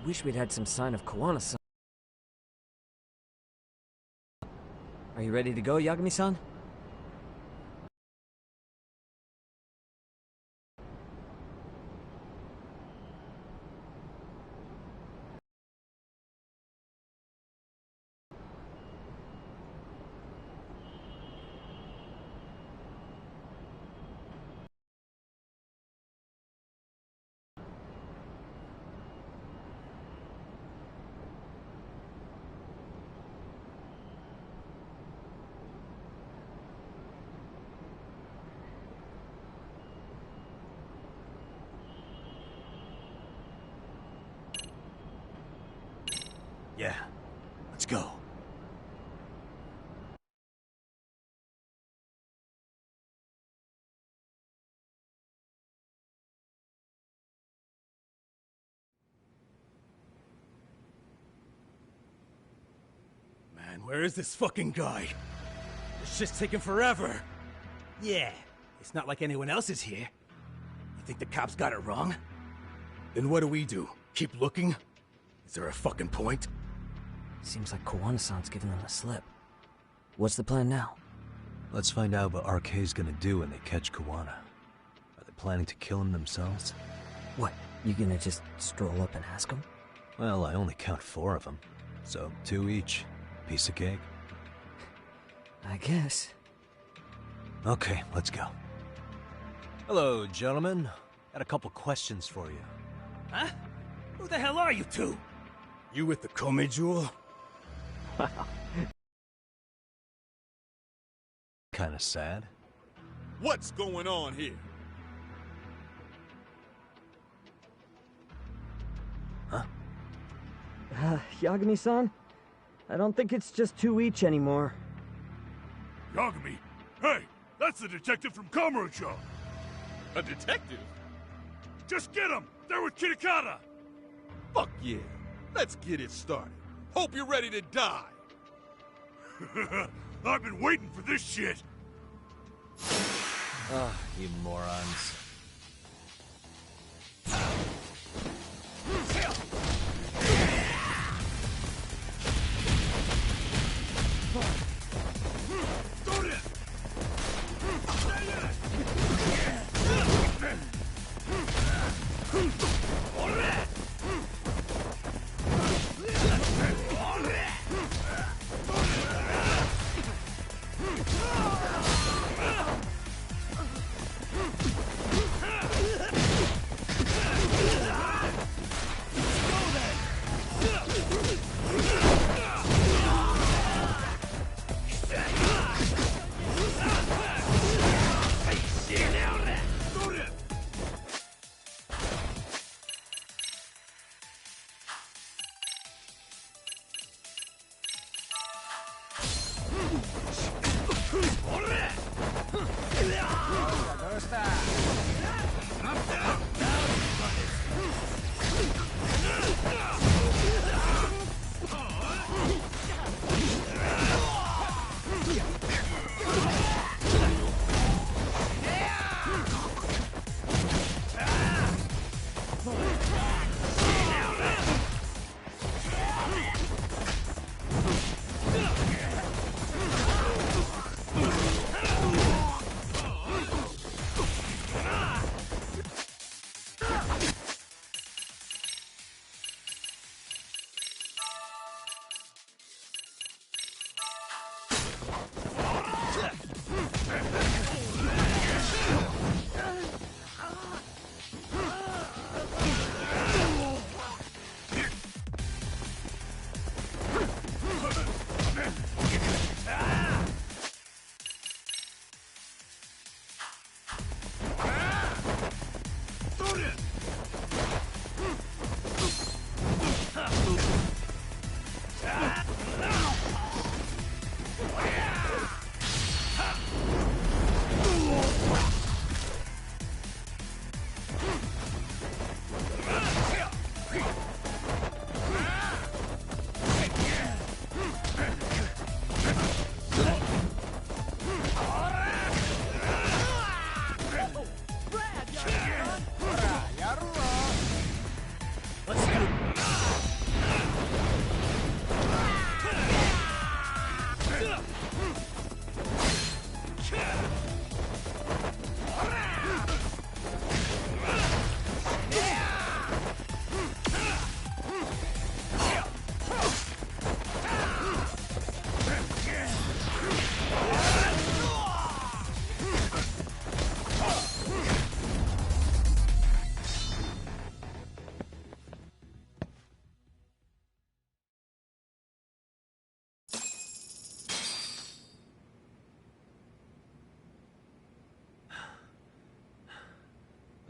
I wish we'd had some sign of Koana-san. Are you ready to go, Yagami-san? Yeah, let's go. Man, where is this fucking guy? This shit's taking forever. Yeah, it's not like anyone else is here. You think the cops got it wrong? Then what do? Keep looking? Is there a fucking point? Seems like Koana-san's giving them the slip. What's the plan now? Let's find out what RK's gonna do when they catch Koana. Are they planning to kill him themselves? What, you gonna just stroll up and ask him? Well, I only count 4 of them. So 2 each. Piece of cake. I guess. Okay, let's go. Hello, gentlemen. Got a couple questions for you. Huh? Who the hell are you two? You with the Kome jewel? Kinda sad. What's going on here? Huh? Yagami-san? I don't think it's just 2 each anymore. Yagami? Hey, that's the detective from Kamurocho. A detective? Just get him! They're with Kitakata! Fuck yeah. Let's get it started. Hope you're ready to die. I've been waiting for this shit. Ah, you morons.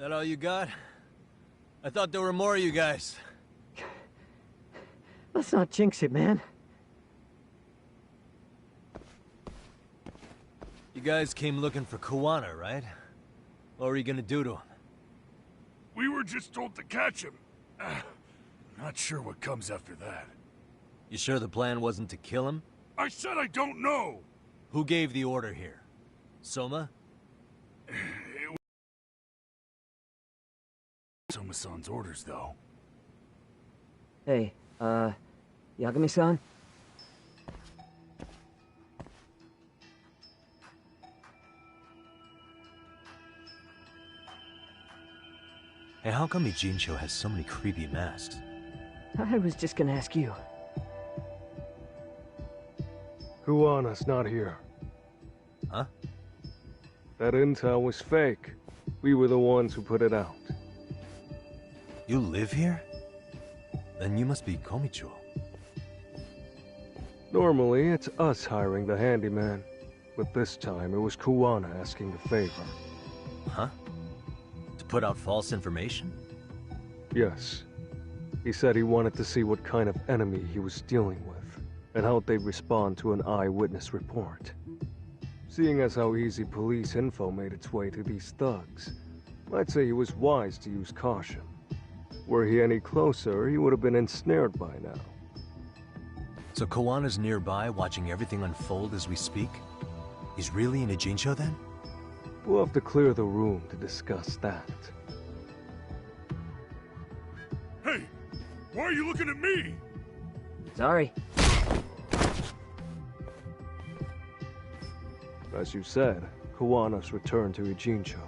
That all you got? I thought there were more of you guys. Let's not jinx it, man. You guys came looking for Kuwana, right? What were you gonna do to him? We were just told to catch him. Not sure what comes after that. You sure the plan wasn't to kill him? I said I don't know! Who gave the order here? Soma? Soma-san's orders, though. Hey, Yagami-san? Hey, how come Ijincho has so many creepy masks? I was just gonna ask you. Kuwana's not here. Huh? That intel was fake. We were the ones who put it out. You live here? Then you must be Komicho. Normally, it's us hiring the handyman. But this time, it was Kuwana asking the favor. Huh? To put out false information? Yes. He said he wanted to see what kind of enemy he was dealing with, and how they'd respond to an eyewitness report. Seeing as how easy police info made its way to these thugs, I'd say he was wise to use caution. Were he any closer, he would have been ensnared by now. So Kawana's nearby, watching everything unfold as we speak? He's really in Ijincho then? We'll have to clear the room to discuss that. Hey! Why are you looking at me? Sorry. As you said, Kuwana's returned to Ijincho.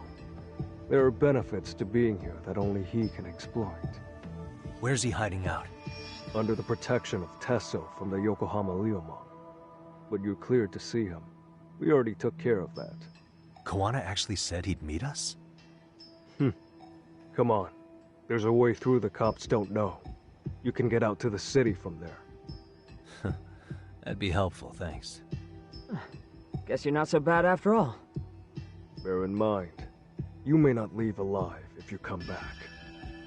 There are benefits to being here that only he can exploit. Where's he hiding out? Under the protection of Tesso from the Yokohama Ryomon. But you're cleared to see him. We already took care of that. Kawana actually said he'd meet us? Come on. There's a way through the cops don't know. You can get out to the city from there. That'd be helpful, thanks. Guess you're not so bad after all. Bear in mind, you may not leave alive if you come back.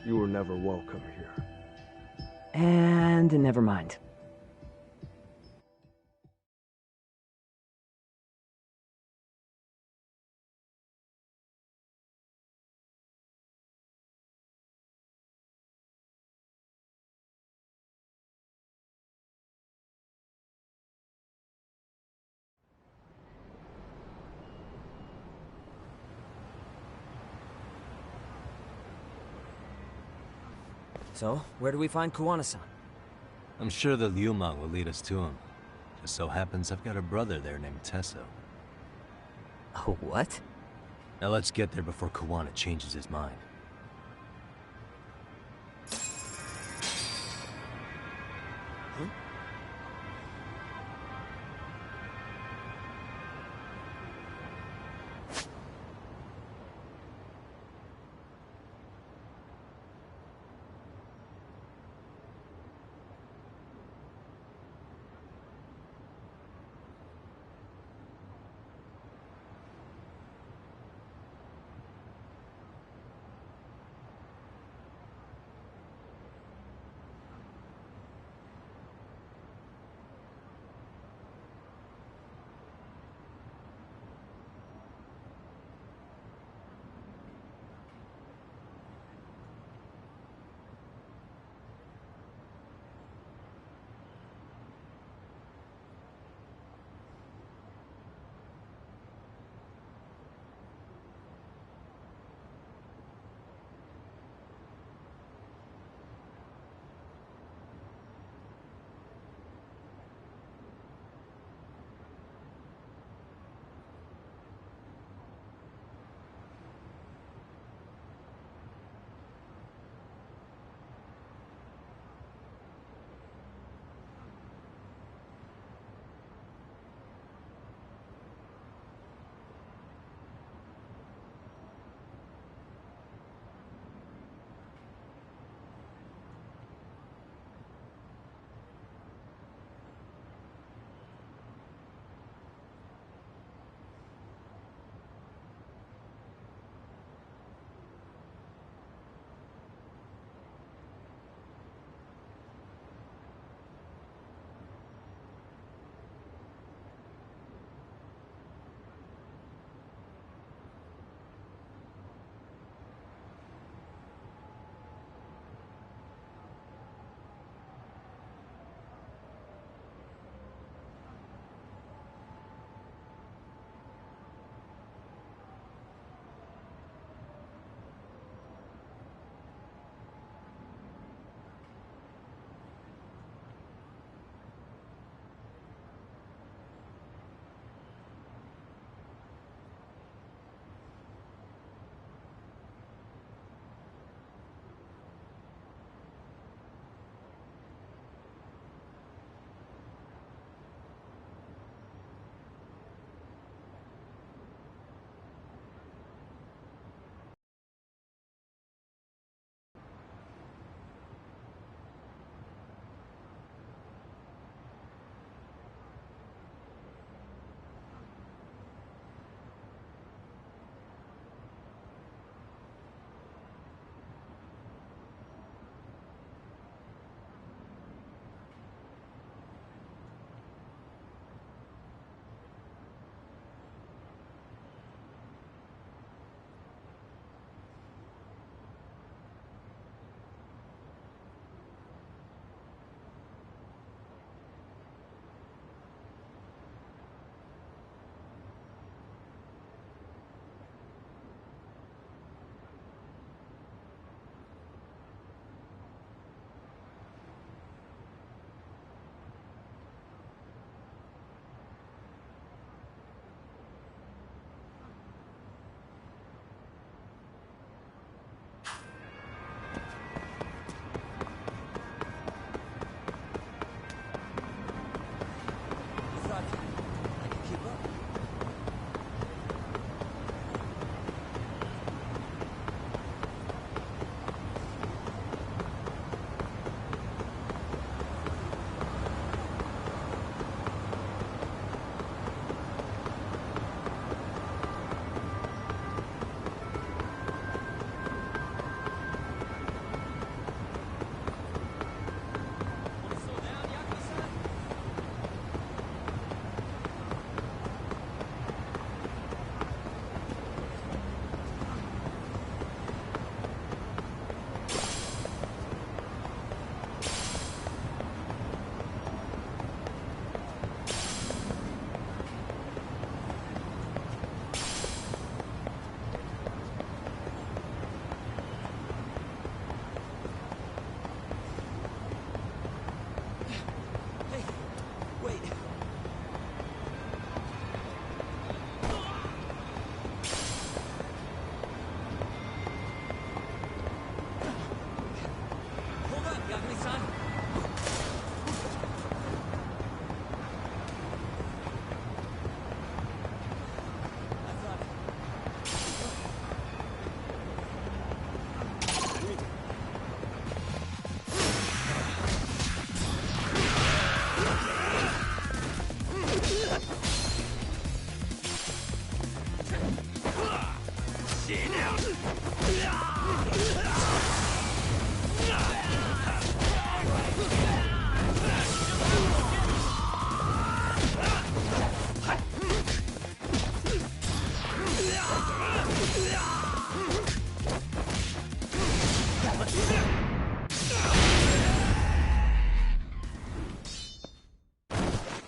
You were never welcome here. And never mind. So, where do we find Kuwana-san? I'm sure the Ryumon will lead us to him. Just so happens I've got a brother there named Tesso. Oh, what? Now let's get there before Kawana changes his mind.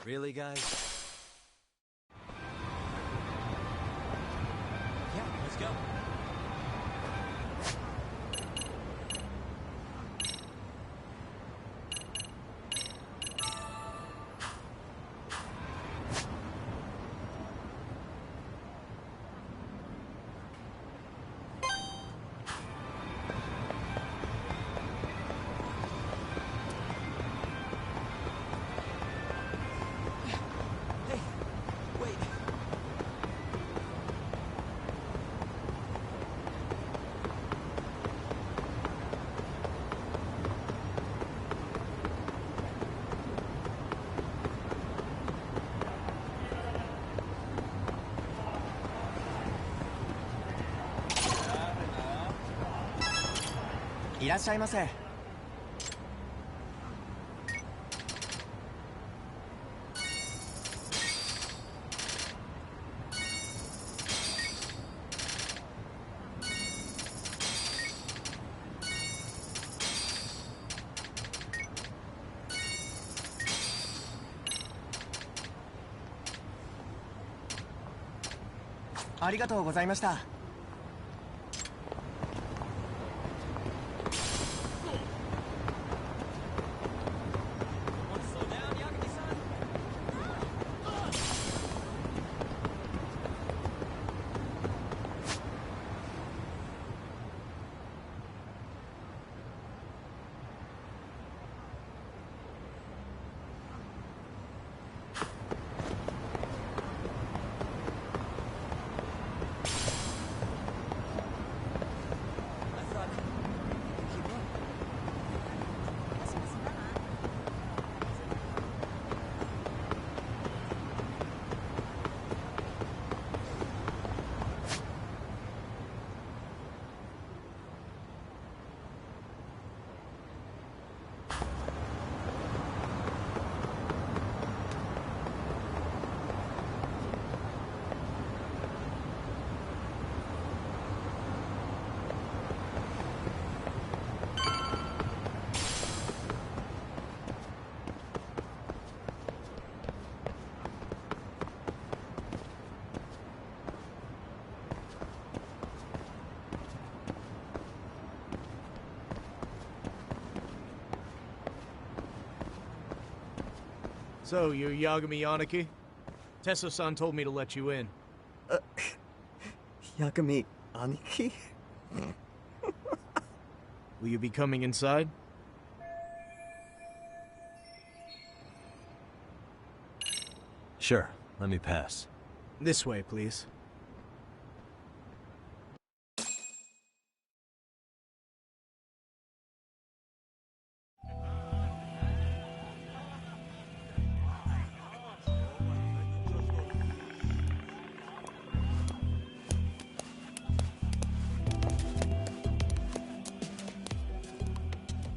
Really, guys? Yeah, let's go.いらっしゃいませ。ありがとうございました。So, you're Yagami Yaniki? Tesso-san told me to let you in. Yagami Aniki? Will you be coming inside? Sure, let me pass. This way, please.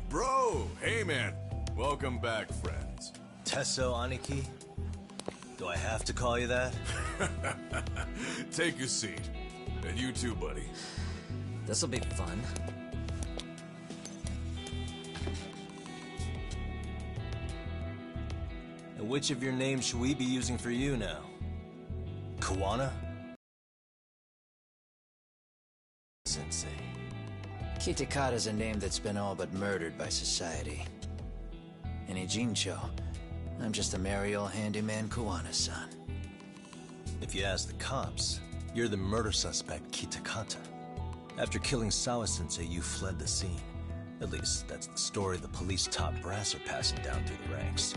Bro, hey man. Welcome back, friends. Tesso Aniki? Do I have to call you that? Take a seat. And you too, buddy. This'll be fun. And which of your names should we be using for you now? Kawana? Sensei. Kitakata's a name that's been all but murdered by society. And Ijincho, I'm just a merry old handyman Kawana-san. If you ask the cops, you're the murder suspect Kitakata. After killing Sawa-sensei, you fled the scene. At least, that's the story the police top brass are passing down through the ranks.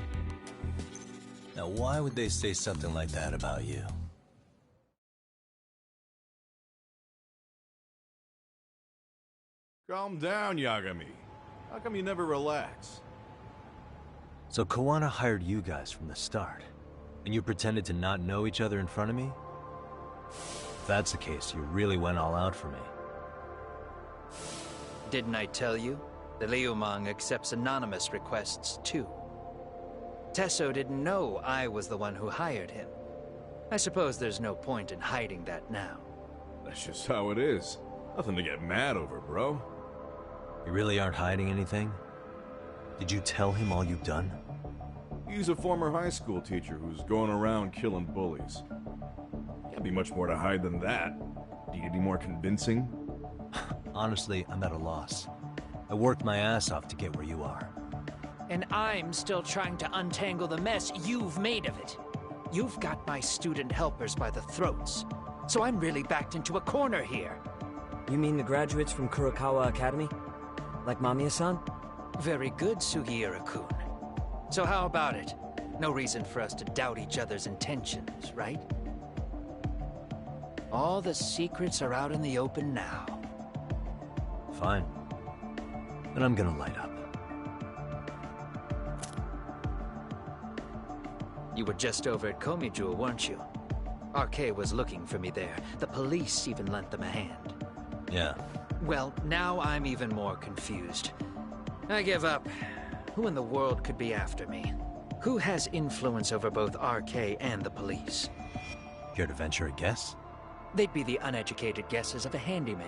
Now, why would they say something like that about you? Calm down, Yagami. How come you never relax? So Kawana hired you guys from the start, and you pretended to not know each other in front of me? If that's the case, you really went all out for me. Didn't I tell you? The Liumang accepts anonymous requests, too. Tesso didn't know I was the one who hired him. I suppose there's no point in hiding that now. That's just how it is. Nothing to get mad over, bro. You really aren't hiding anything? Did you tell him all you've done? He's a former high school teacher who's going around killing bullies. Can't be much more to hide than that. Do you need any more convincing? Honestly, I'm at a loss. I worked my ass off to get where you are. And I'm still trying to untangle the mess you've made of it. You've got my student helpers by the throats. So I'm really backed into a corner here. You mean the graduates from Kurokawa Academy? Like Mamiya-san? Very good, Sugiura-kun. So how about it? No reason for us to doubt each other's intentions, right? All the secrets are out in the open now. Fine. Then I'm gonna light up. You were just over at Komijou, weren't you? RK was looking for me there. The police even lent them a hand. Yeah. Well, now I'm even more confused. I give up. Who in the world could be after me? Who has influence over both RK and the police? Care to venture a guess? They'd be the uneducated guesses of a handyman.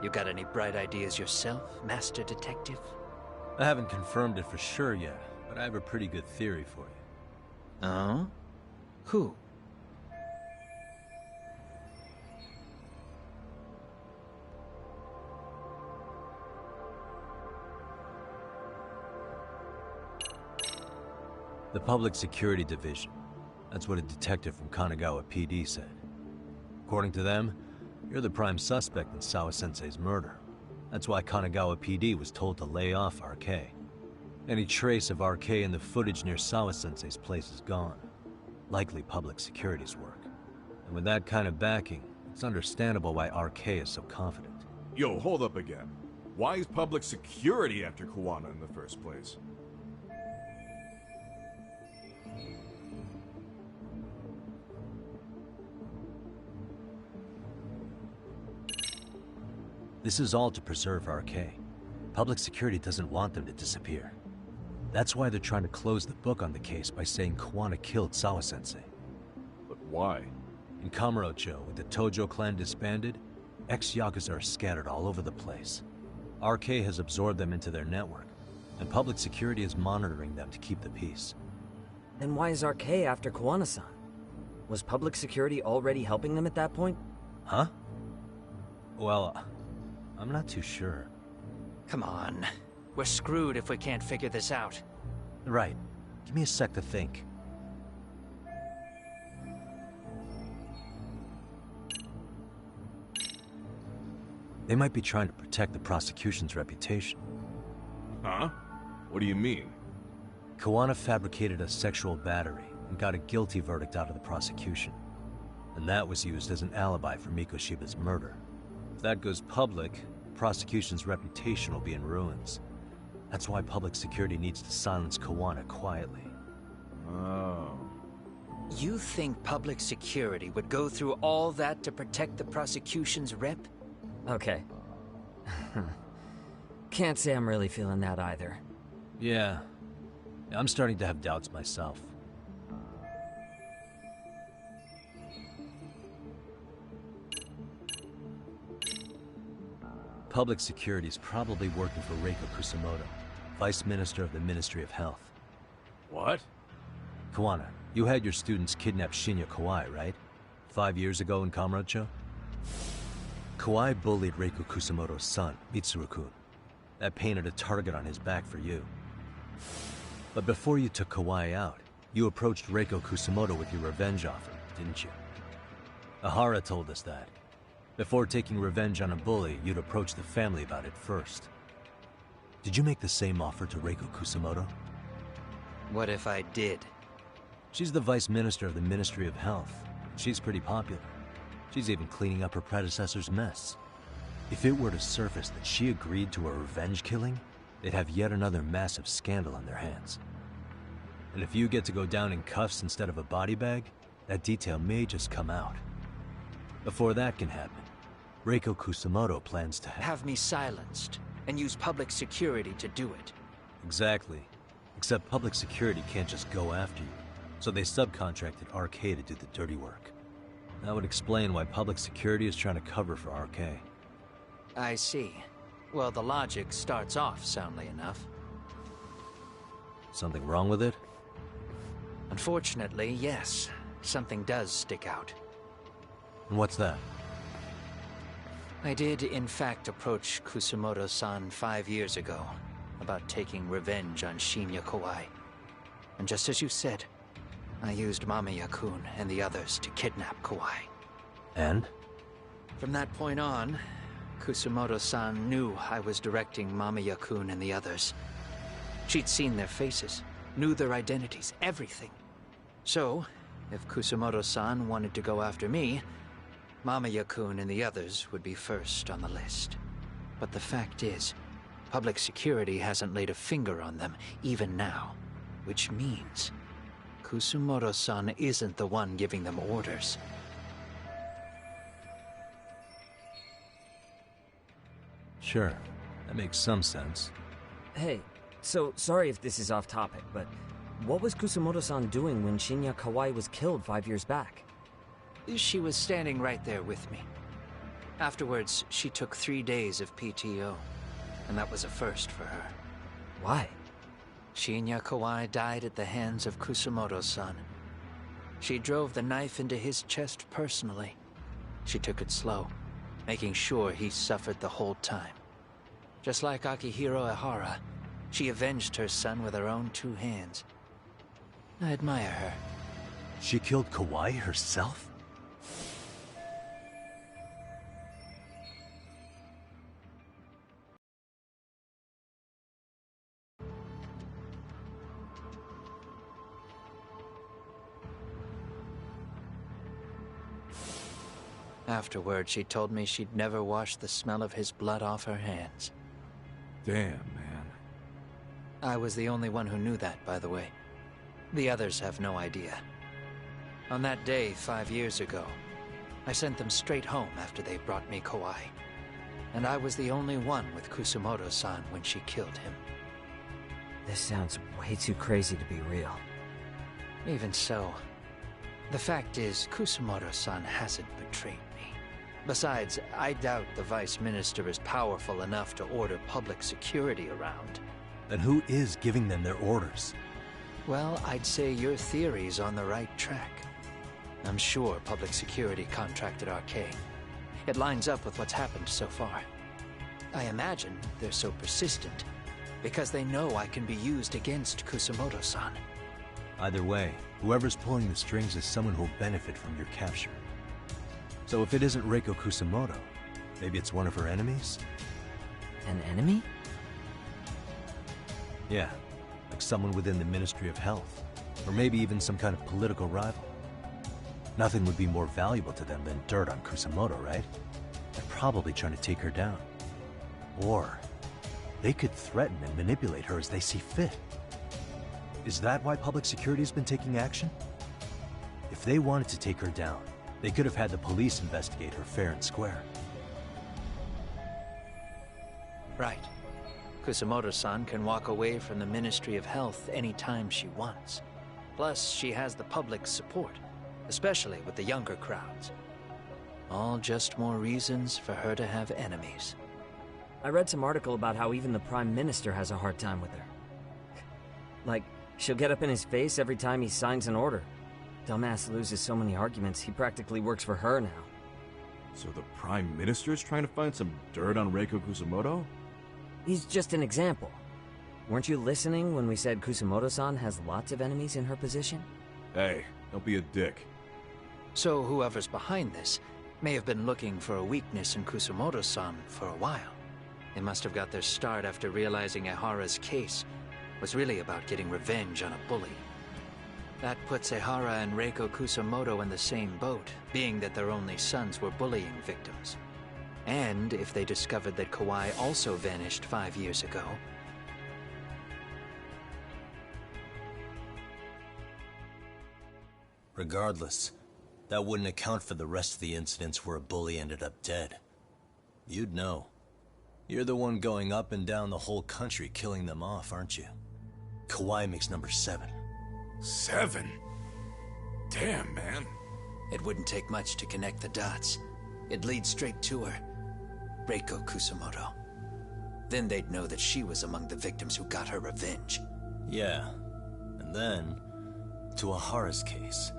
You got any bright ideas yourself, Master Detective? I haven't confirmed it for sure yet, but I have a pretty good theory for you. Oh? Who? The Public Security Division. That's what a detective from Kanagawa PD said. According to them, you're the prime suspect in Sawa-sensei's murder. That's why Kanagawa PD was told to lay off RK. Any trace of RK in the footage near Sawa-sensei's place is gone. Likely Public Security's work. And with that kind of backing, it's understandable why RK is so confident. Yo, hold up again. Why is Public Security after Kuwana in the first place? This is all to preserve RK. Public Security doesn't want them to disappear. That's why they're trying to close the book on the case by saying Kuwana killed Sawa-sensei. But why? In Kamurocho, with the Tojo clan disbanded, ex-Yakuza are scattered all over the place. RK has absorbed them into their network, and Public Security is monitoring them to keep the peace. Then why is RK after Kuwana-san? Was Public Security already helping them at that point? Huh? Well, I'm not too sure. Come on. We're screwed if we can't figure this out. Right. Give me a sec to think. They might be trying to protect the prosecution's reputation. Huh? What do you mean? Kuwana fabricated a sexual battery and got a guilty verdict out of the prosecution. And that was used as an alibi for Mikoshiba's murder. If that goes public, the prosecution's reputation will be in ruins. That's why Public Security needs to silence Kuwana quietly. Oh. You think Public Security would go through all that to protect the prosecution's rep? Okay. Can't say I'm really feeling that either. Yeah. I'm starting to have doubts myself. Public Security is probably working for Reiko Kusamoto, Vice Minister of the Ministry of Health. What? Kuwana, you had your students kidnap Shinya Kawai, right? 5 years ago in Kamurocho? Kawai bullied Reiko Kusamoto's son, Mitsuru-kun. That painted a target on his back for you. But before you took Kawai out, you approached Reiko Kusamoto with your revenge offer, didn't you? Ahara told us that. Before taking revenge on a bully, you'd approach the family about it first. Did you make the same offer to Reiko Kusamoto? What if I did? She's the Vice Minister of the Ministry of Health. She's pretty popular. She's even cleaning up her predecessor's mess. If it were to surface that she agreed to a revenge killing, they'd have yet another massive scandal on their hands. And if you get to go down in cuffs instead of a body bag, that detail may just come out. Before that can happen, Reiko Kusamoto plans to Have me silenced, and use public security to do it. Exactly. Except public security can't just go after you, so they subcontracted RK to do the dirty work. That would explain why public security is trying to cover for RK. I see. Well, the logic starts off soundly enough. Something wrong with it? Unfortunately, yes. Something does stick out. And what's that? I did, in fact, approach Kusamoto-san 5 years ago about taking revenge on Shinya Kawai. And just as you said, I used Mamiya-kun and the others to kidnap Kawai. And? From that point on, Kusamoto-san knew I was directing Mamiya-kun and the others. She'd seen their faces, knew their identities, everything. So, if Kusamoto-san wanted to go after me, Mamiya-kun and the others would be first on the list. But the fact is, public security hasn't laid a finger on them, even now. Which means, Kusamoto-san isn't the one giving them orders. Sure, that makes some sense. Hey, so sorry if this is off topic, but what was Kusamoto-san doing when Shinya Kawai was killed 5 years back? She was standing right there with me. Afterwards, she took 3 days of PTO, and that was a first for her. Why? Shinya Kawai died at the hands of Kusamoto-san. She drove the knife into his chest personally. She took it slow, making sure he suffered the whole time. Just like Akihiro Ehara, she avenged her son with her own 2 hands. I admire her. She killed Kawai herself? Afterward, she told me she'd never wash the smell of his blood off her hands. Damn, man. I was the only one who knew that, by the way. The others have no idea. On that day 5 years ago, I sent them straight home after they brought me Kawai. And I was the only one with Kusamoto-san when she killed him. This sounds way too crazy to be real. Even so, the fact is, Kusamoto-san hasn't betrayed me. Besides, I doubt the Vice Minister is powerful enough to order public security around. Then who is giving them their orders? Well, I'd say your theory's on the right track. I'm sure public security contracted RK. It lines up with what's happened so far. I imagine they're so persistent because they know I can be used against Kusamoto-san. Either way, whoever's pulling the strings is someone who'll benefit from your capture. So if it isn't Reiko Kusamoto, maybe it's one of her enemies? An enemy? Yeah, like someone within the Ministry of Health, or maybe even some kind of political rival. Nothing would be more valuable to them than dirt on Kusamoto, right? They're probably trying to take her down. Or they could threaten and manipulate her as they see fit. Is that why public security's been taking action? If they wanted to take her down, they could have had the police investigate her fair and square. Right. Kusamoto-san can walk away from the Ministry of Health anytime she wants. Plus, she has the public's support, especially with the younger crowds. All just more reasons for her to have enemies. I read some article about how even the Prime Minister has a hard time with her. Like, she'll get up in his face every time he signs an order. Dumbass loses so many arguments, he practically works for her now. So the Prime Minister's trying to find some dirt on Reiko Kusamoto? He's just an example. Weren't you listening when we said Kusamoto-san has lots of enemies in her position? Hey, don't be a dick. So whoever's behind this may have been looking for a weakness in Kusamoto-san for a while. They must have got their start after realizing Ehara's case was really about getting revenge on a bully. That puts Ehara and Reiko Kusamoto in the same boat, being that their only sons were bullying victims. And if they discovered that Kawai also vanished 5 years ago... Regardless, That wouldn't account for the rest of the incidents where a bully ended up dead. You'd know. You're the one going up and down the whole country killing them off, aren't you? Kawhi makes number 7. 7? Damn, man. It wouldn't take much to connect the dots. It'd lead straight to her. Reiko Kusamoto. Then they'd know that she was among the victims who got her revenge. Yeah. And then, to Ahara's case.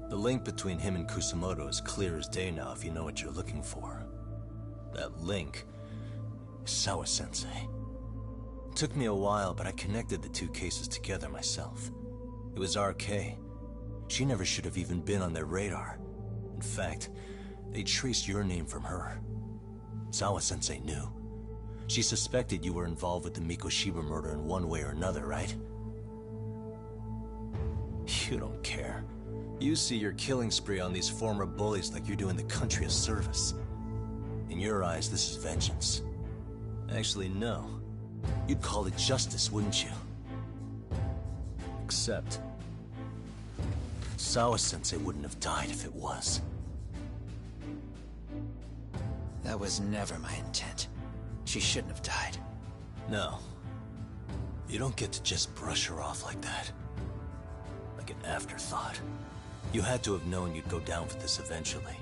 The link between him and Kusamoto is clear as day now if you know what you're looking for. That link is Sawa-sensei. It took me a while, but I connected the two cases together myself. It was RK. She never should have even been on their radar. In fact, they traced your name from her. Sawa-sensei knew. She suspected you were involved with the Mikoshiba murder in one way or another, right? You don't care. You see your killing spree on these former bullies like you're doing the country a service. In your eyes, this is vengeance. Actually, no. You'd call it justice, wouldn't you? Except... Sawa-sensei wouldn't have died if it was. That was never my intent. She shouldn't have died. No. You don't get to just brush her off like that. Like an afterthought. You had to have known you'd go down for this eventually.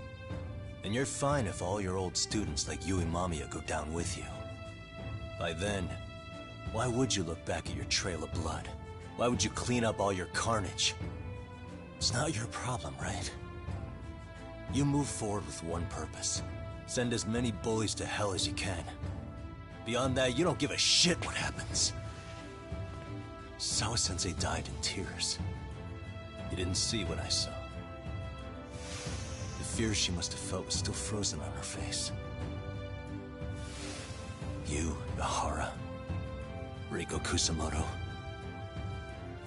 And you're fine if all your old students like Yui Mamiya go down with you. By then, why would you look back at your trail of blood? Why would you clean up all your carnage? It's not your problem, right? You move forward with one purpose. Send as many bullies to hell as you can. Beyond that, you don't give a shit what happens. Sawa-sensei died in tears. You didn't see what I saw. The fear she must have felt was still frozen on her face. You, Ahara, Reiko Kusamoto,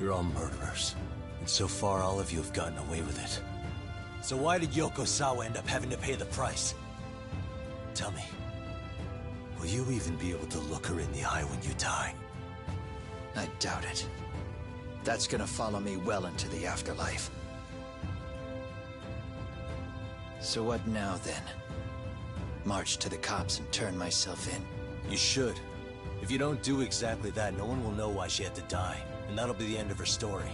you're all murderers. And so far, all of you have gotten away with it. So why did Yoko Sawa end up having to pay the price? Tell me, will you even be able to look her in the eye when you die? I doubt it. That's gonna follow me well into the afterlife. So what now, then? March to the cops and turn myself in? You should. If you don't do exactly that, no one will know why she had to die. And that'll be the end of her story.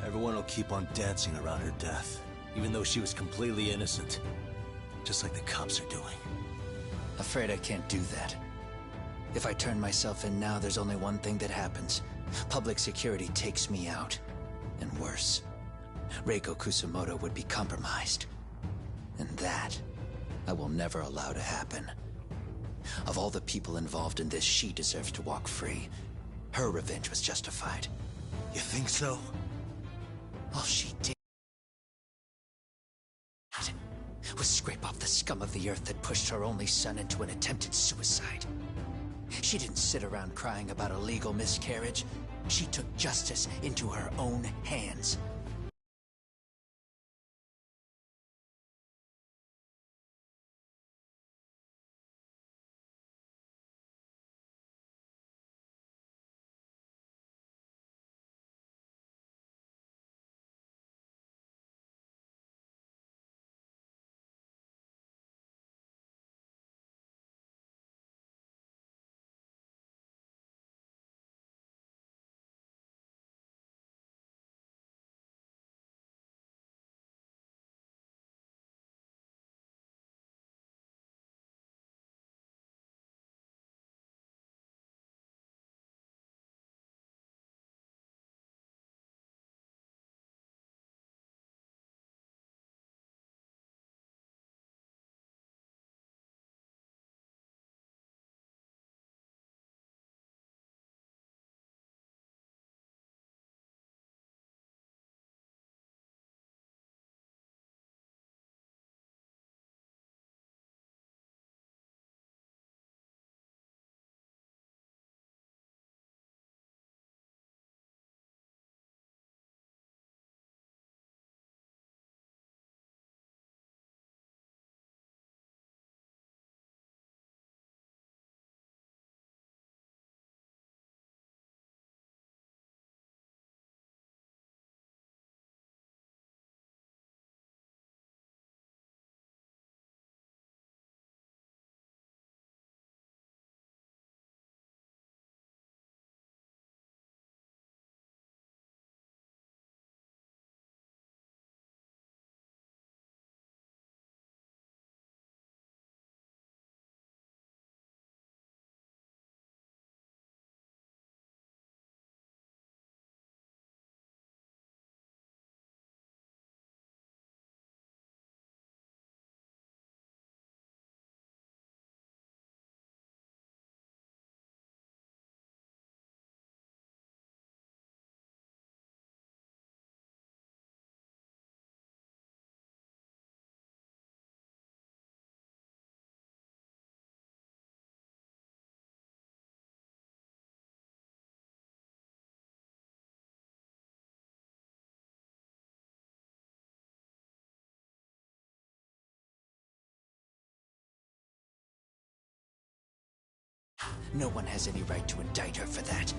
Everyone will keep on dancing around her death, even though she was completely innocent. Just like the cops are doing. Afraid I can't do that. If I turn myself in now, there's only one thing that happens. Public security takes me out. And worse, Reiko Kusamoto would be compromised. And that, I will never allow to happen. Of all the people involved in this, she deserves to walk free. Her revenge was justified. You think so? All she did was scrape off the scum of the earth that pushed her only son into an attempted suicide. She didn't sit around crying about a legal miscarriage. She took justice into her own hands. No one has any right to indict her for that.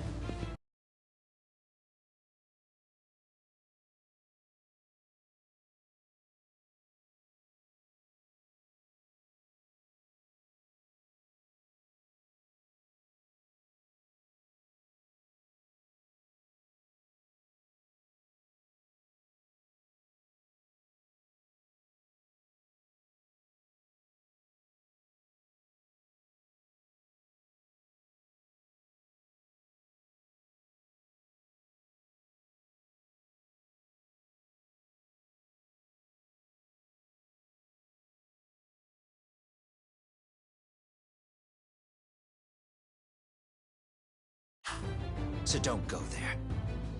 So don't go there.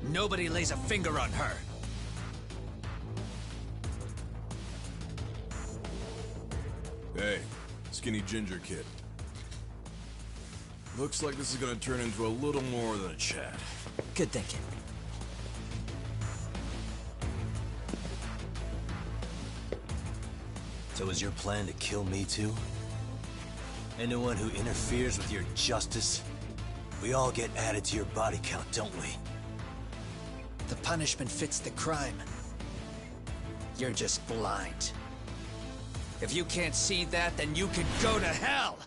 Nobody lays a finger on her. Hey, skinny ginger kid. Looks like this is gonna turn into a little more than a chat. Good thinking. So is your plan to kill me too? Anyone who interferes with your justice? We all get added to your body count, don't we? The punishment fits the crime. You're just blind. If you can't see that, then you can go to hell!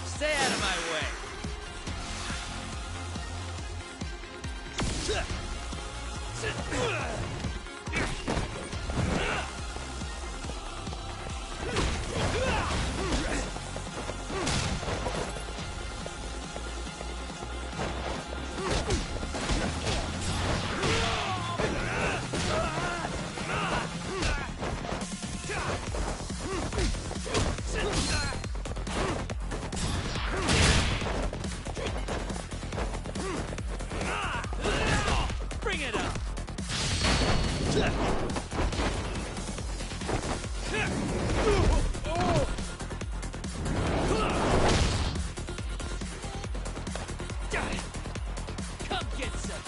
Stay out of my way! Bring it up! Come get some!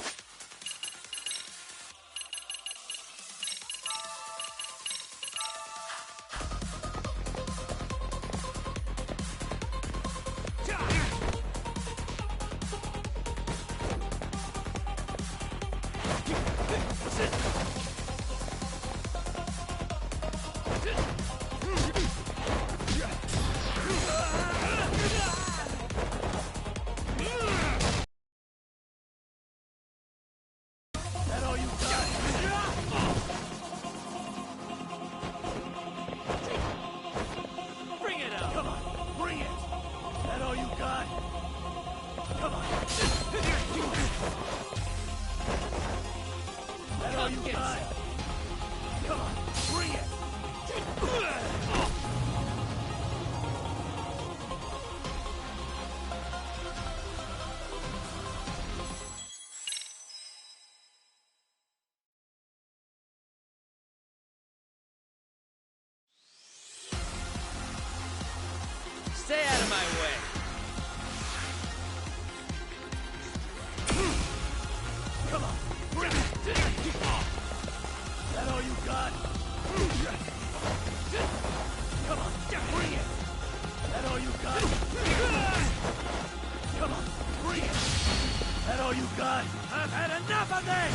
Bring it up! Come on, bring it! That all you got? Come on! That all you got? Come on, bring it! Stay out of my way! Come on, bring it! That all you got? Come on, bring it! That all you got? Come on, bring it! That all you got? I've had enough of this!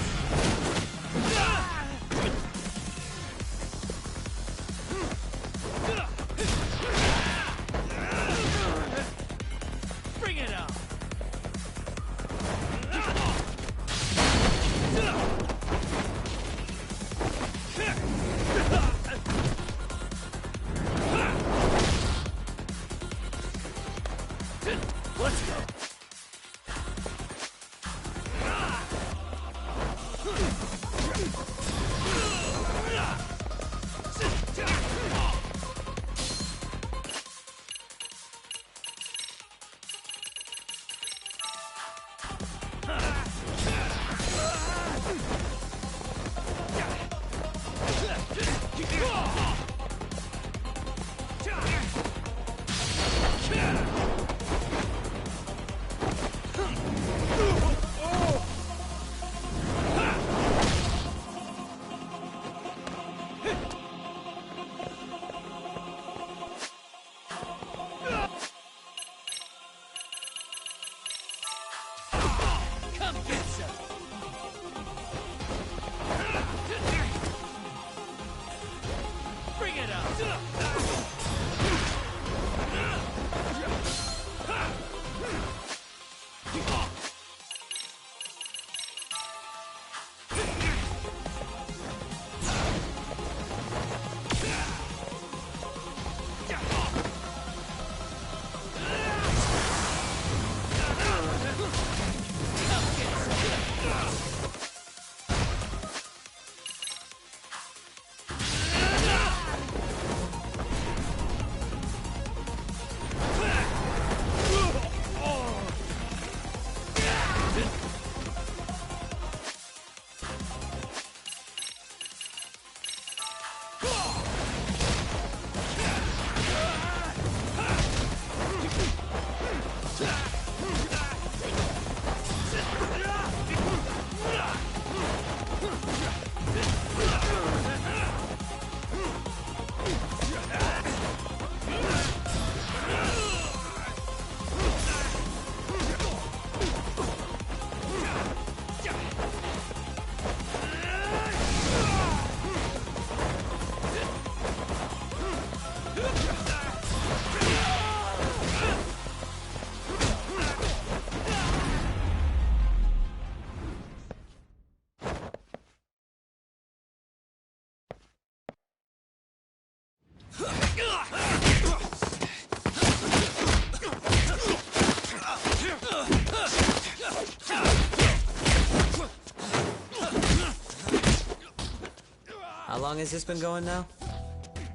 How long has this been going now?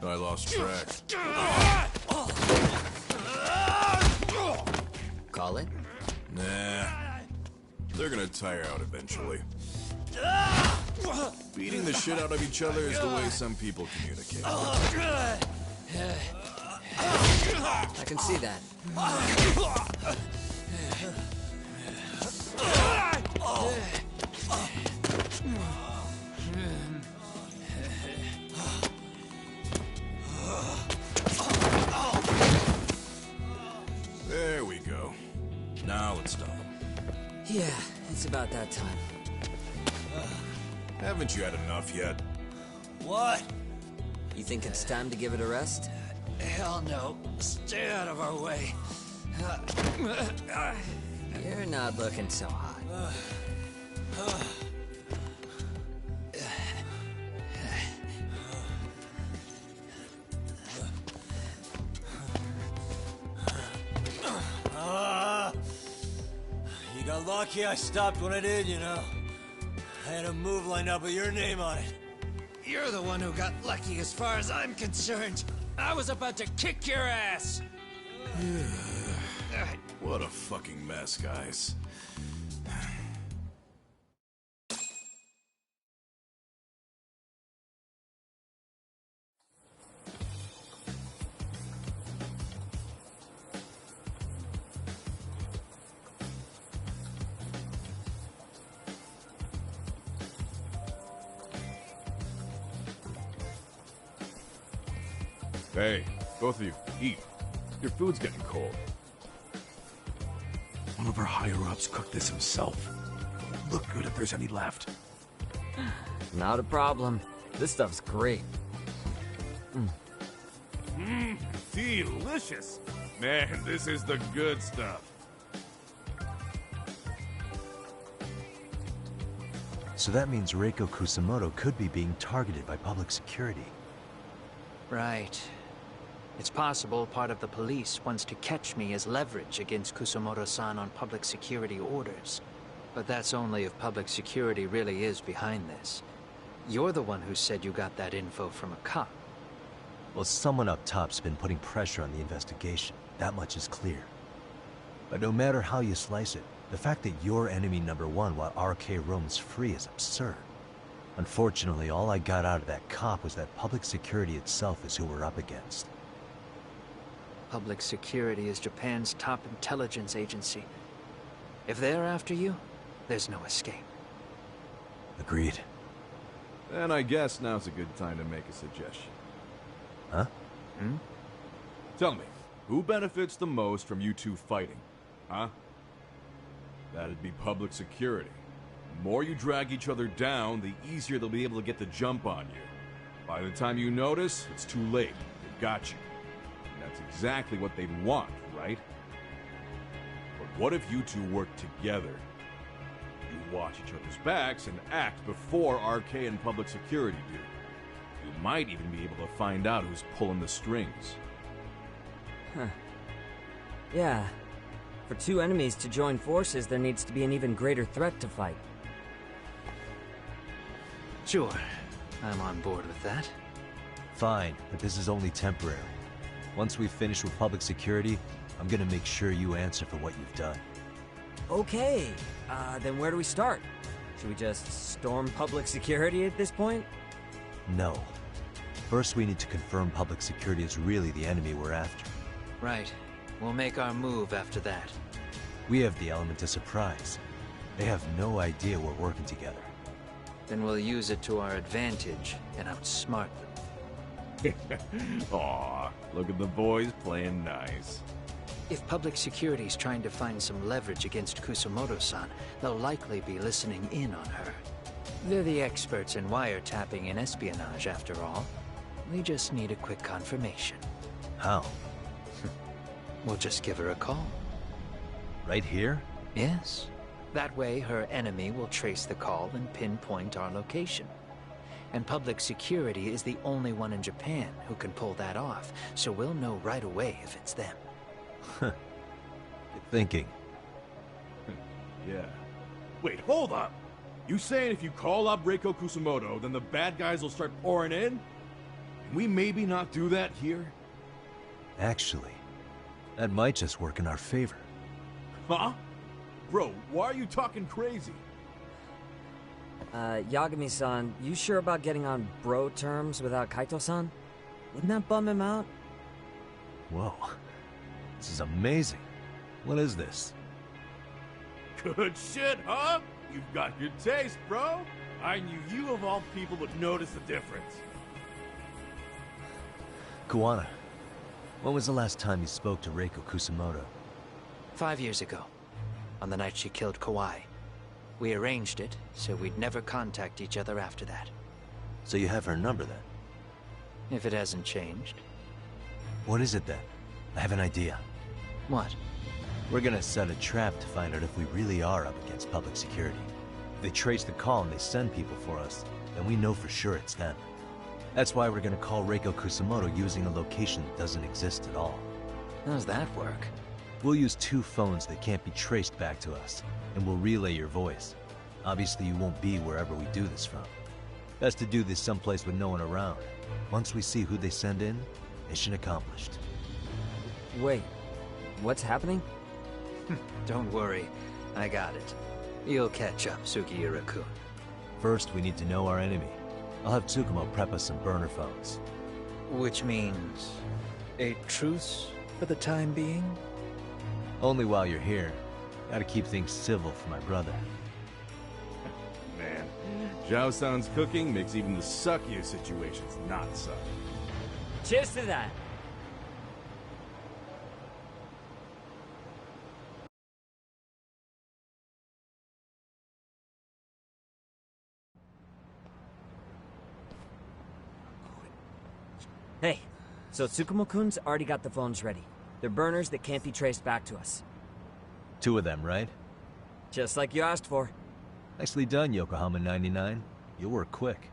I lost track. Call it? Nah. They're gonna tire out eventually. Beating the shit out of each other is the way some people communicate. I can see that. There we go. Now let's stop them. Yeah, it's about that time. Haven't you had enough yet? What? You think it's time to give it a rest? Hell no. Stay out of our way. You're not looking so hot. You got lucky I stopped when I did, you know. I had a move lined up with your name on it. You're the one who got lucky as far as I'm concerned. I was about to kick your ass. What a fucking mess, guys. Hey, both of you, eat. Your food's getting cold. One of our higher-ups cooked this himself. Won't look good if there's any left. Not a problem. This stuff's great. Delicious. Man, this is the good stuff. So that means Reiko Kusamoto could be being targeted by public security. Right. It's possible part of the police wants to catch me as leverage against Kusamoto-san on public security orders. But that's only if public security really is behind this. You're the one who said you got that info from a cop. Well, someone up top's been putting pressure on the investigation. That much is clear. But no matter how you slice it, the fact that you're enemy number one while RK roams free is absurd. Unfortunately, all I got out of that cop was that public security itself is who we're up against. Public security is Japan's top intelligence agency. If they're after you, there's no escape. Agreed. Then I guess now's a good time to make a suggestion. Huh? Tell me, who benefits the most from you two fighting? Huh? That'd be public security. The more you drag each other down, the easier they'll be able to get the jump on you. By the time you notice, it's too late. They've got you. And that's exactly what they'd want, right? But what if you two work together? You watch each other's backs and act before RK and public security do. You might even be able to find out who's pulling the strings. Huh. Yeah. For two enemies to join forces, there needs to be an even greater threat to fight. Sure. I'm on board with that. Fine, but this is only temporary. Once we finish with public security, I'm gonna make sure you answer for what you've done. Okay. Then where do we start? Should we just storm public security at this point? No. First, we need to confirm public security is really the enemy we're after. Right. We'll make our move after that. We have the element of surprise. They have no idea we're working together. Then we'll use it to our advantage and outsmart them. Aw, look at the boys playing nice. If public security's trying to find some leverage against Kusamoto-san, they'll likely be listening in on her. They're the experts in wiretapping and espionage, after all. We just need a quick confirmation. How? We'll just give her a call. Right here? Yes. That way, her enemy will trace the call and pinpoint our location. And public security is the only one in Japan who can pull that off, so we'll know right away if it's them. Good thinking. Yeah. Wait, hold up! You saying if you call up Reiko Kusamoto, then the bad guys will start pouring in? Can we maybe not do that here? Actually, that might just work in our favor. Huh? Bro, why are you talking crazy? Yagami-san, you sure about getting on bro terms without Kaito-san? Wouldn't that bum him out? Whoa. This is amazing. What is this? Good shit, huh? You've got good taste, bro. I knew you of all people would notice the difference. Kuwana, when was the last time you spoke to Reiko Kusamoto? 5 years ago, on the night she killed Kawai. We arranged it, so we'd never contact each other after that. So you have her number then? If it hasn't changed. What is it then? I have an idea. What? We're gonna set a trap to find out if we really are up against public security. If they trace the call and they send people for us, then we know for sure it's them. That's why we're gonna call Reiko Kusamoto using a location that doesn't exist at all. How does that work? We'll use 2 phones that can't be traced back to us, and we'll relay your voice. Obviously you won't be wherever we do this from. Best to do this someplace with no one around. Once we see who they send in, mission accomplished. Wait, what's happening? Don't worry, I got it. You'll catch up, Sugiura-kun. First, we need to know our enemy. I'll have Tsukumo prep us some burner phones. Which means a truce for the time being? Only while you're here. Gotta keep things civil for my brother. Man, Zhao-san's cooking makes even the suckiest situations not suck. Cheers to that! Hey, so Tsukumo-kun's already got the phones ready. They're burners that can't be traced back to us. 2 of them, right? Just like you asked for. Nicely done, Yokohama 99. You'll work quick.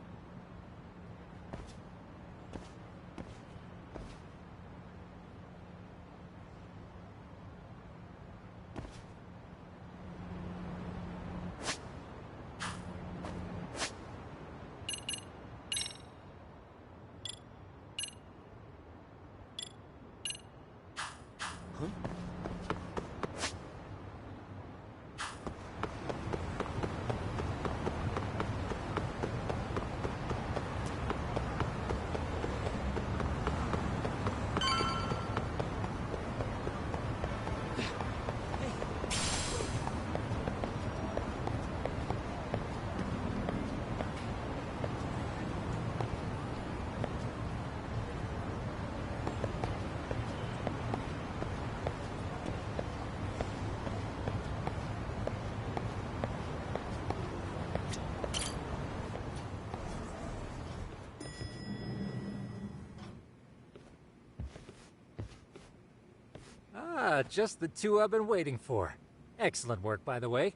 Just the 2 I've been waiting for. Excellent work, by the way.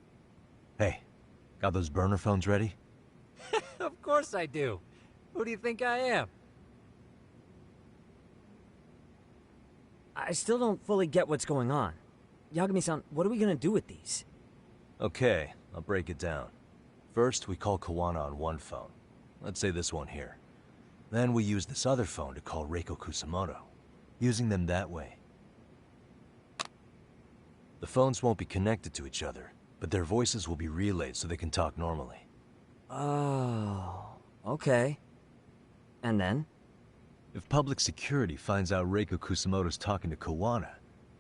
Hey, got those burner phones ready? Of course I do. Who do you think I am? I still don't fully get what's going on. Yagami-san, what are we gonna do with these? Okay, I'll break it down. First, we call Kawana on one phone. Let's say this one here. Then we use this other phone to call Reiko Kusamoto, using them that way. The phones won't be connected to each other, but their voices will be relayed so they can talk normally. Oh, okay. And then? If public security finds out Reiko Kusamoto's talking to Kawana,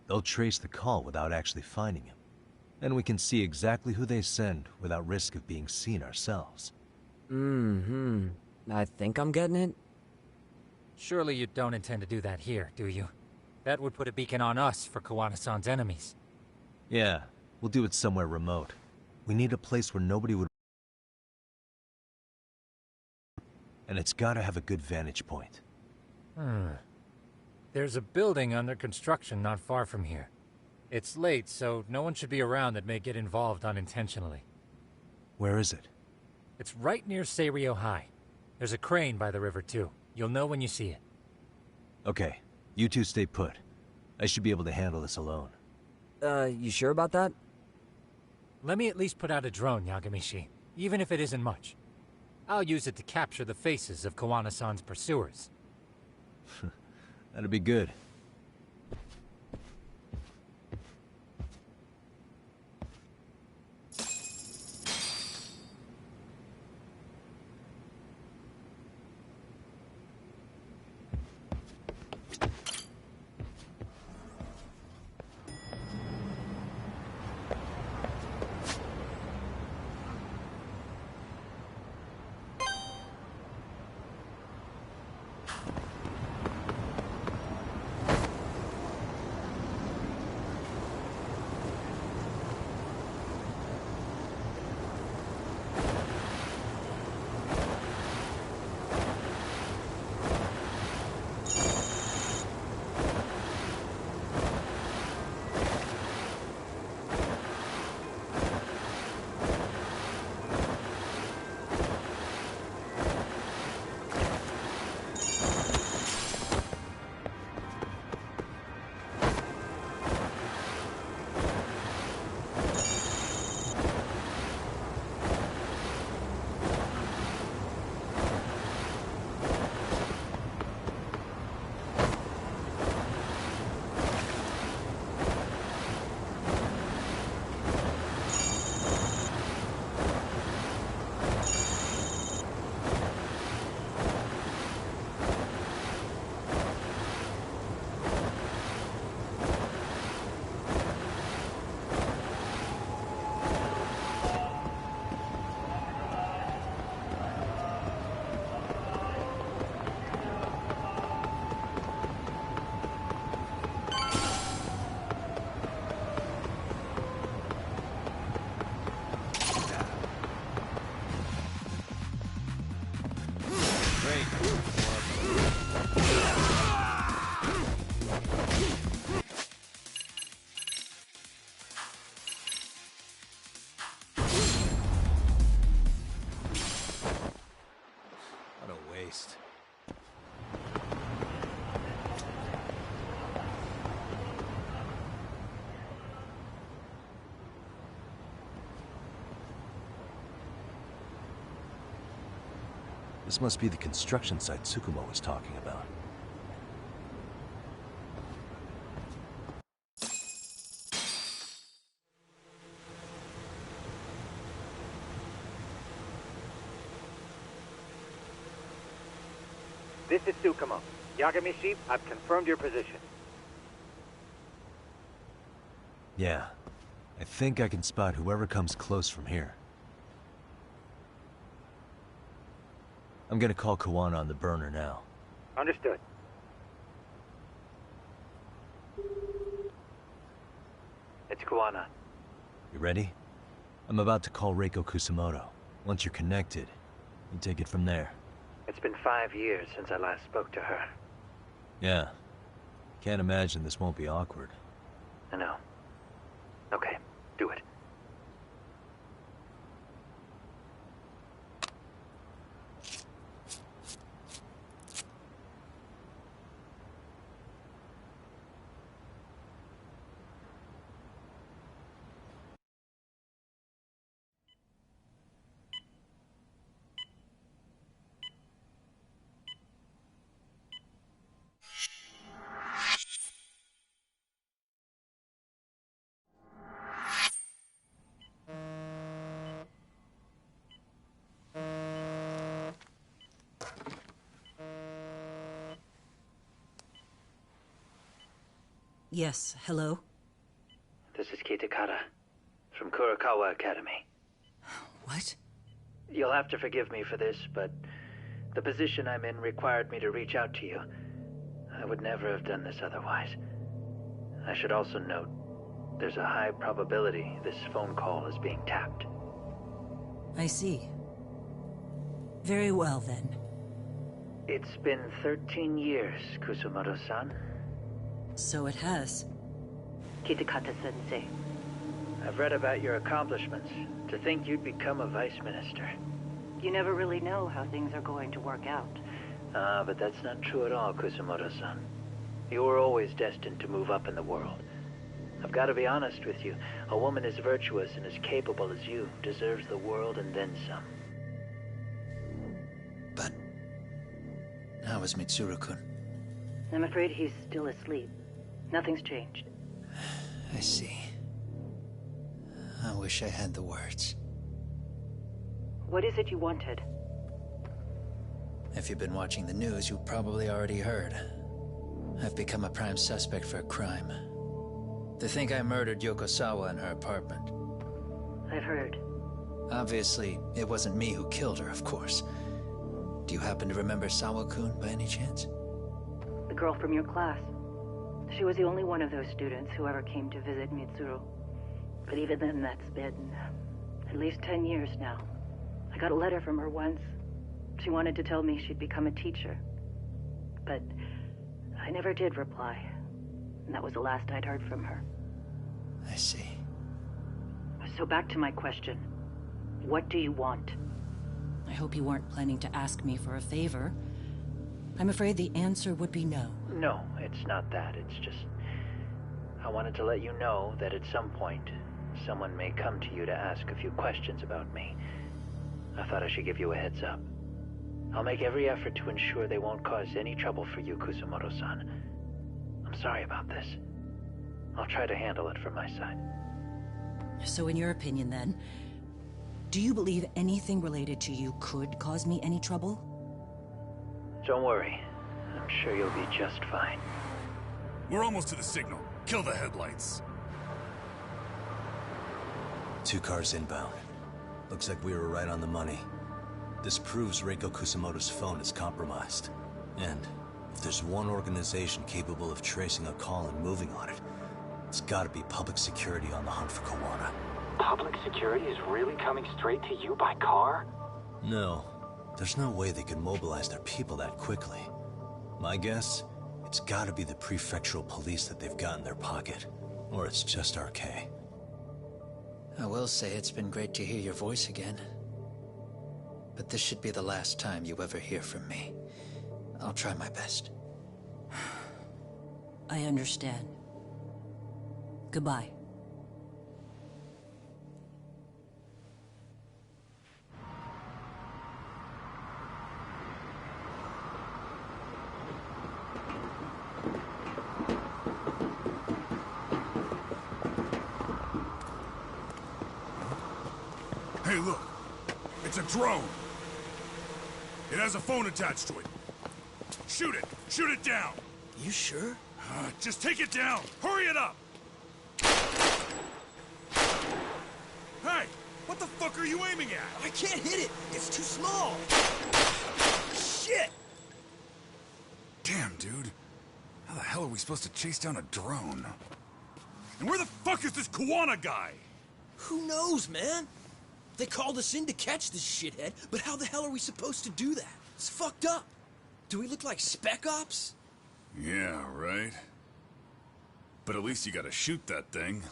they'll trace the call without actually finding him. And we can see exactly who they send without risk of being seen ourselves. I think I'm getting it. Surely you don't intend to do that here, do you? That would put a beacon on us for Kawana-san's enemies. Yeah, we'll do it somewhere remote. We need a place where nobody would... And it's gotta have a good vantage point. There's a building under construction not far from here. It's late, so no one should be around that may get involved unintentionally. Where is it? It's right near Seirio High. There's a crane by the river, too. You'll know when you see it. Okay, you 2 stay put. I should be able to handle this alone. You sure about that? Let me at least put out a drone, Yagamishi. even if it isn't much. I'll use it to capture the faces of Kawana-san's pursuers. That'd be good. This must be the construction site Tsukumo was talking about. This is Tsukumo. Yagami-shi, I've confirmed your position. Yeah. I think I can spot whoever comes close from here. I'm gonna call Kawana on the burner now. Understood. It's Kawana. You ready? I'm about to call Reiko Kusamoto. Once you're connected, you take it from there. It's been 5 years since I last spoke to her. Yeah. Can't imagine this won't be awkward. I know. Okay, do it. Yes, hello? This is Kitakata, from Kurakawa Academy. What? You'll have to forgive me for this, but the position I'm in required me to reach out to you. I would never have done this otherwise. I should also note, there's a high probability this phone call is being tapped. I see. Very well, then. It's been 13 years, Kusumoto-san. So it has. Kitakata-sensei. I've read about your accomplishments. To think you'd become a vice minister. You never really know how things are going to work out. But that's not true at all, Kusumoto-san. You were always destined to move up in the world. I've got to be honest with you. A woman as virtuous and as capable as you deserves the world and then some. But how is Mitsuru-kun? I'm afraid he's still asleep. Nothing's changed. I see. I wish I had the words. What is it you wanted? If you've been watching the news, you probably already heard. I've become a prime suspect for a crime. They think I murdered Yokosawa in her apartment. I've heard. Obviously, it wasn't me who killed her, of course. Do you happen to remember Sawa-kun by any chance? The girl from your class. She was the only one of those students who ever came to visit Mitsuru. But even then, that's been at least 10 years now. I got a letter from her once. She wanted to tell me she'd become a teacher. But I never did reply. And that was the last I'd heard from her. I see. So back to my question. What do you want? I hope you weren't planning to ask me for a favor. I'm afraid the answer would be no. No, it's not that. It's just... I wanted to let you know that at some point, someone may come to you to ask a few questions about me. I thought I should give you a heads up. I'll make every effort to ensure they won't cause any trouble for you, Kusumoto-san. I'm sorry about this. I'll try to handle it from my side. So in your opinion then, do you believe anything related to you could cause me any trouble? Don't worry. I'm sure you'll be just fine. We're almost to the signal. Kill the headlights. 2 cars inbound. Looks like we were right on the money. This proves Reiko Kusumoto's phone is compromised. And if there's one organization capable of tracing a call and moving on it, it's gotta be public security on the hunt for Kawana. Public security is really coming straight to you by car? No. There's no way they could mobilize their people that quickly. My guess, it's gotta be the prefectural police that they've got in their pocket. Or it's just RK. I will say it's been great to hear your voice again. But this should be the last time you ever hear from me. I'll try my best. I understand. Goodbye. Hey, look. It's a drone. It has a phone attached to it. Shoot it! Shoot it down! You sure? Just take it down! Hurry it up! Hey! What the fuck are you aiming at? I can't hit it! It's too small! Shit! Damn, dude. How the hell are we supposed to chase down a drone? And where the fuck is this Kawana guy? Who knows, man? They called us in to catch this shithead, but how the hell are we supposed to do that? It's fucked up. Do we look like spec ops? Yeah, right. But at least you gotta shoot that thing.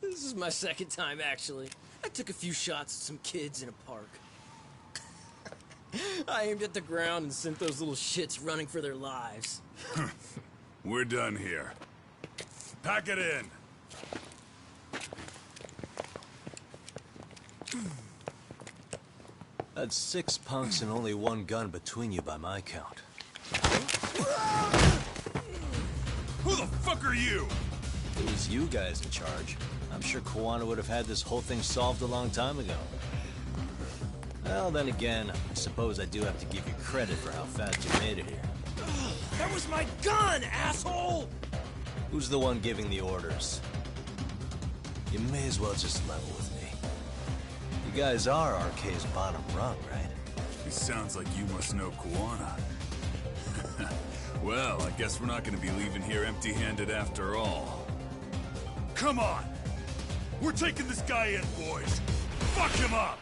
This is my second time, actually. I took a few shots at some kids in a park. I aimed at the ground and sent those little shits running for their lives. We're done here. Pack it in. That's 6 punks and only 1 gun between you by my count. Who the fuck are you? If it was you guys in charge, I'm sure Kawana would have had this whole thing solved a long time ago. Well, then again, I suppose I do have to give you credit for how fast you made it here. That was my gun, asshole! Who's the one giving the orders? You may as well just level with me. You guys are RK's bottom rung, right? It sounds like you must know Kawana. Well, I guess we're not gonna be leaving here empty-handed after all. Come on! We're taking this guy in, boys! Fuck him up!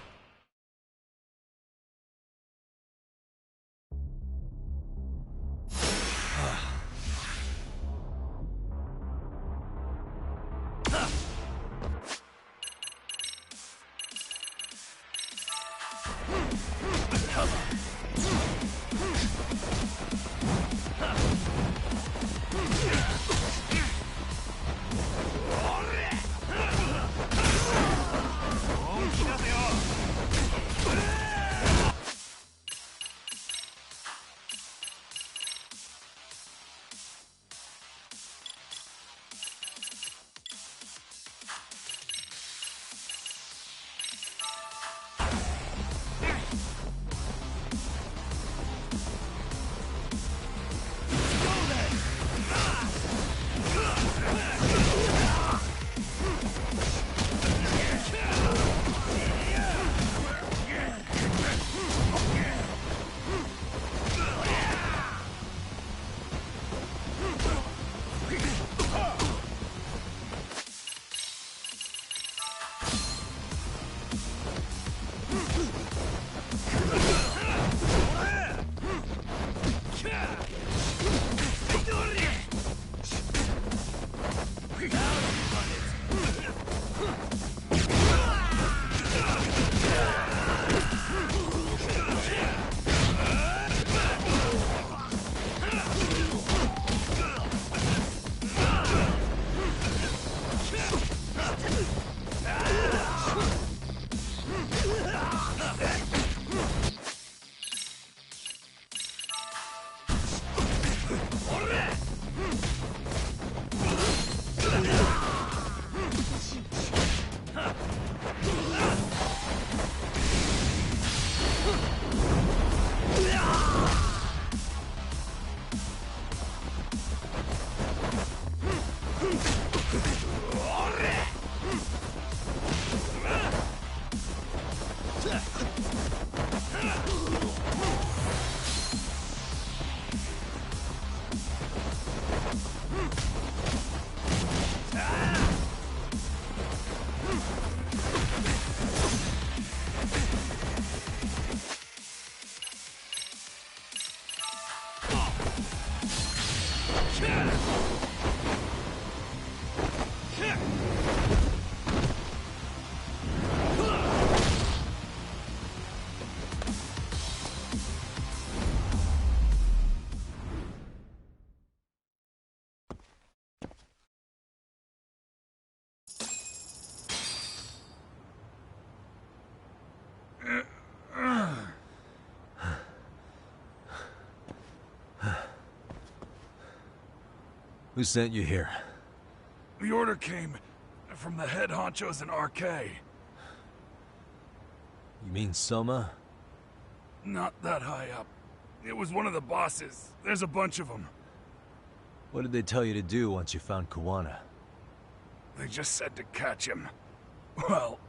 Who sent you here? The order came from the head honchos in RK. You mean Soma? Not that high up. It was one of the bosses. There's a bunch of them. What did they tell you to do once you found Kuwana? They just said to catch him. Well,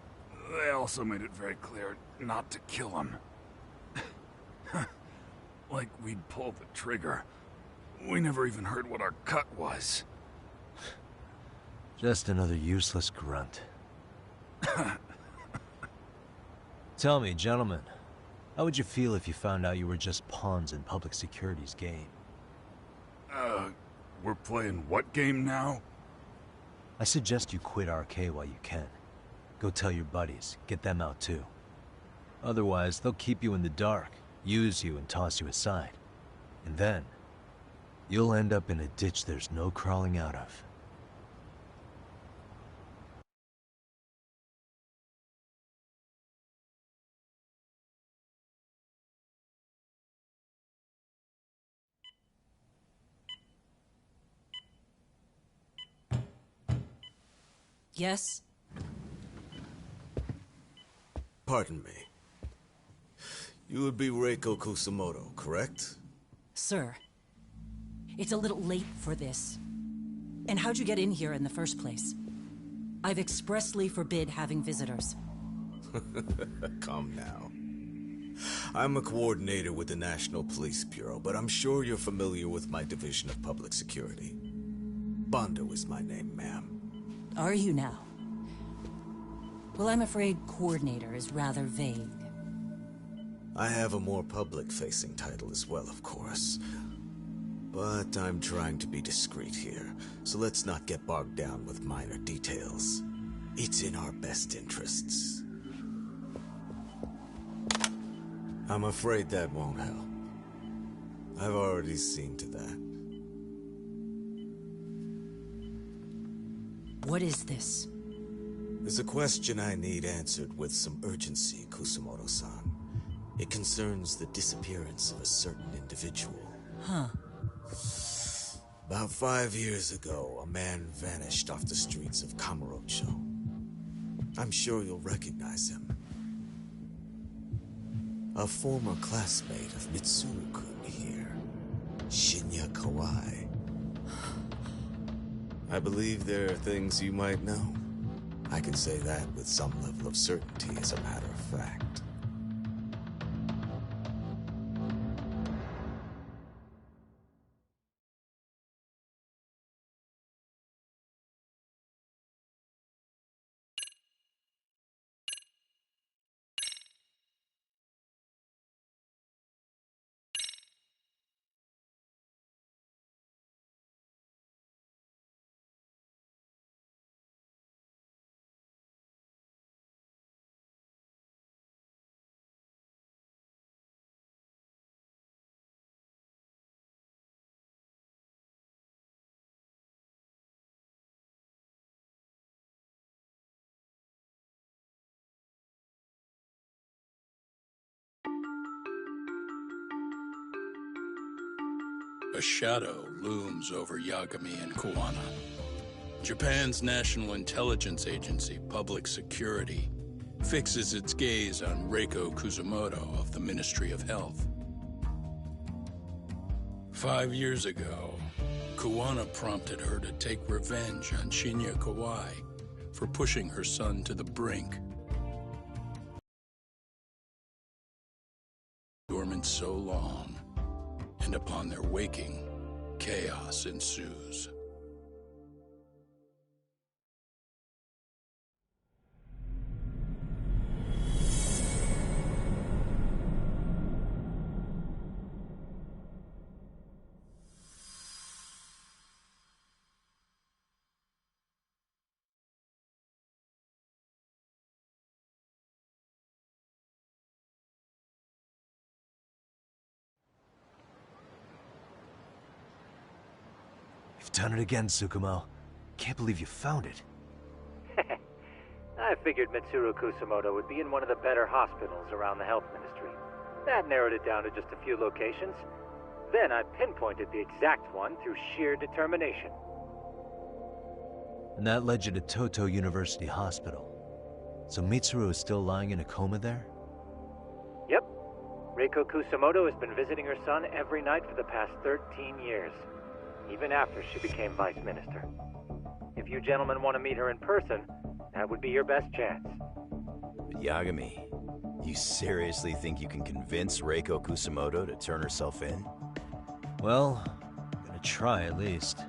they also made it very clear not to kill him. Like we'd pulled the trigger. We never even heard what our cut was. Just another useless grunt. Tell me, gentlemen, how would you feel if you found out you were just pawns in public security's game? We're playing what game now? I suggest you quit RK while you can. Go tell your buddies, get them out too. Otherwise, they'll keep you in the dark, use you and toss you aside. And then, you'll end up in a ditch there's no crawling out of. Yes? Pardon me. You would be Reiko Kusumoto, correct? Sir, it's a little late for this. And how'd you get in here in the first place? I've expressly forbid having visitors. Calm now. I'm a coordinator with the National Police Bureau, but I'm sure you're familiar with my Division of Public Security. Bondo is my name, ma'am. Are you now? Well, I'm afraid coordinator is rather vague. I have a more public-facing title as well, of course. But I'm trying to be discreet here, so let's not get bogged down with minor details. It's in our best interests. I'm afraid that won't help. I've already seen to that. What is this? There's a question I need answered with some urgency, Kusumoto-san. It concerns the disappearance of a certain individual. Huh. About 5 years ago, a man vanished off the streets of Kamurocho. I'm sure you'll recognize him. A former classmate of Mitsuru-kun here, Shinya Kawai. I believe there are things you might know. I can say that with some level of certainty, as a matter of fact. A shadow looms over Yagami and Kuwana. Japan's National Intelligence Agency, Public Security, fixes its gaze on Reiko Kusumoto of the Ministry of Health. 5 years ago, Kuwana prompted her to take revenge on Shinya Kawai for pushing her son to the brink. Dormant so long, and upon their waking, chaos ensues. You've done it again, Tsukumo. Can't believe you found it. I figured Mitsuru Kusumoto would be in one of the better hospitals around the health ministry. That narrowed it down to just a few locations. Then I pinpointed the exact one through sheer determination. And that led you to Toto University Hospital. So Mitsuru is still lying in a coma there? Yep. Reiko Kusamoto has been visiting her son every night for the past 13 years, even after she became vice minister. If you gentlemen want to meet her in person, that would be your best chance. But Yagami, you seriously think you can convince Reiko Kusamoto to turn herself in? Well, I'm gonna try at least.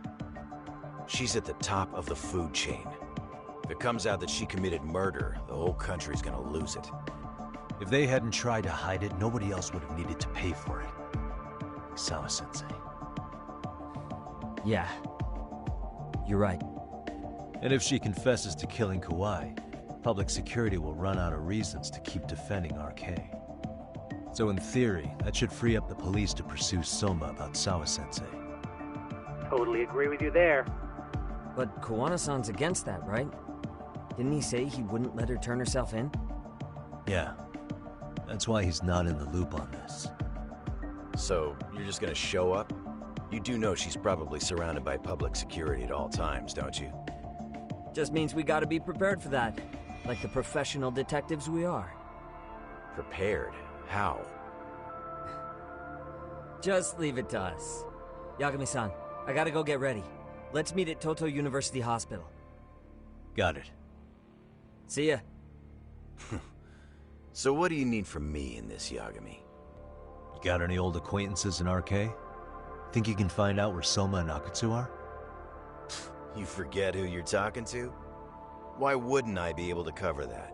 She's at the top of the food chain. If it comes out that she committed murder, the whole country's gonna lose it. If they hadn't tried to hide it, nobody else would have needed to pay for it. Sawa-sensei. Yeah. You're right. And if she confesses to killing Kawhi, public security will run out of reasons to keep defending RK. So in theory, that should free up the police to pursue Soma about Sawa-sensei. Totally agree with you there. But Kowana-san's against that, right? Didn't he say he wouldn't let her turn herself in? Yeah. That's why he's not in the loop on this. So, you're just gonna show up? You do know she's probably surrounded by public security at all times, don't you? Just means we gotta be prepared for that. Like the professional detectives we are. Prepared? How? Just leave it to us. Yagami-san, I gotta go get ready. Let's meet at Toto University Hospital. Got it. See ya. So what do you need from me in this, Yagami? You got any old acquaintances in RK? Think you can find out where Soma and Akutsu are? You forget who you're talking to? Why wouldn't I be able to cover that?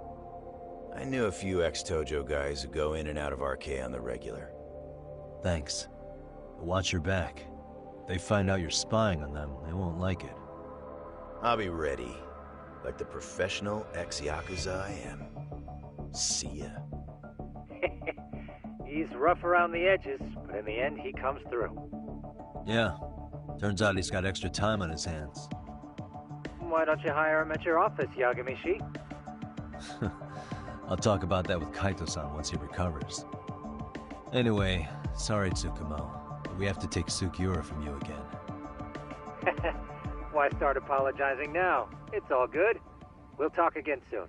I knew a few ex-Tojo guys who go in and out of RK on the regular. Thanks. But watch your back. If they find out you're spying on them, they won't like it. I'll be ready, like the professional ex-Yakuza I am. See ya. He's rough around the edges, but in the end he comes through. Yeah. Turns out he's got extra time on his hands. Why don't you hire him at your office, Yagami-shi? I'll talk about that with Kaito-san once he recovers. Anyway, sorry Tsukumo, but we have to take Sukiura from you again. Why start apologizing now? It's all good. We'll talk again soon.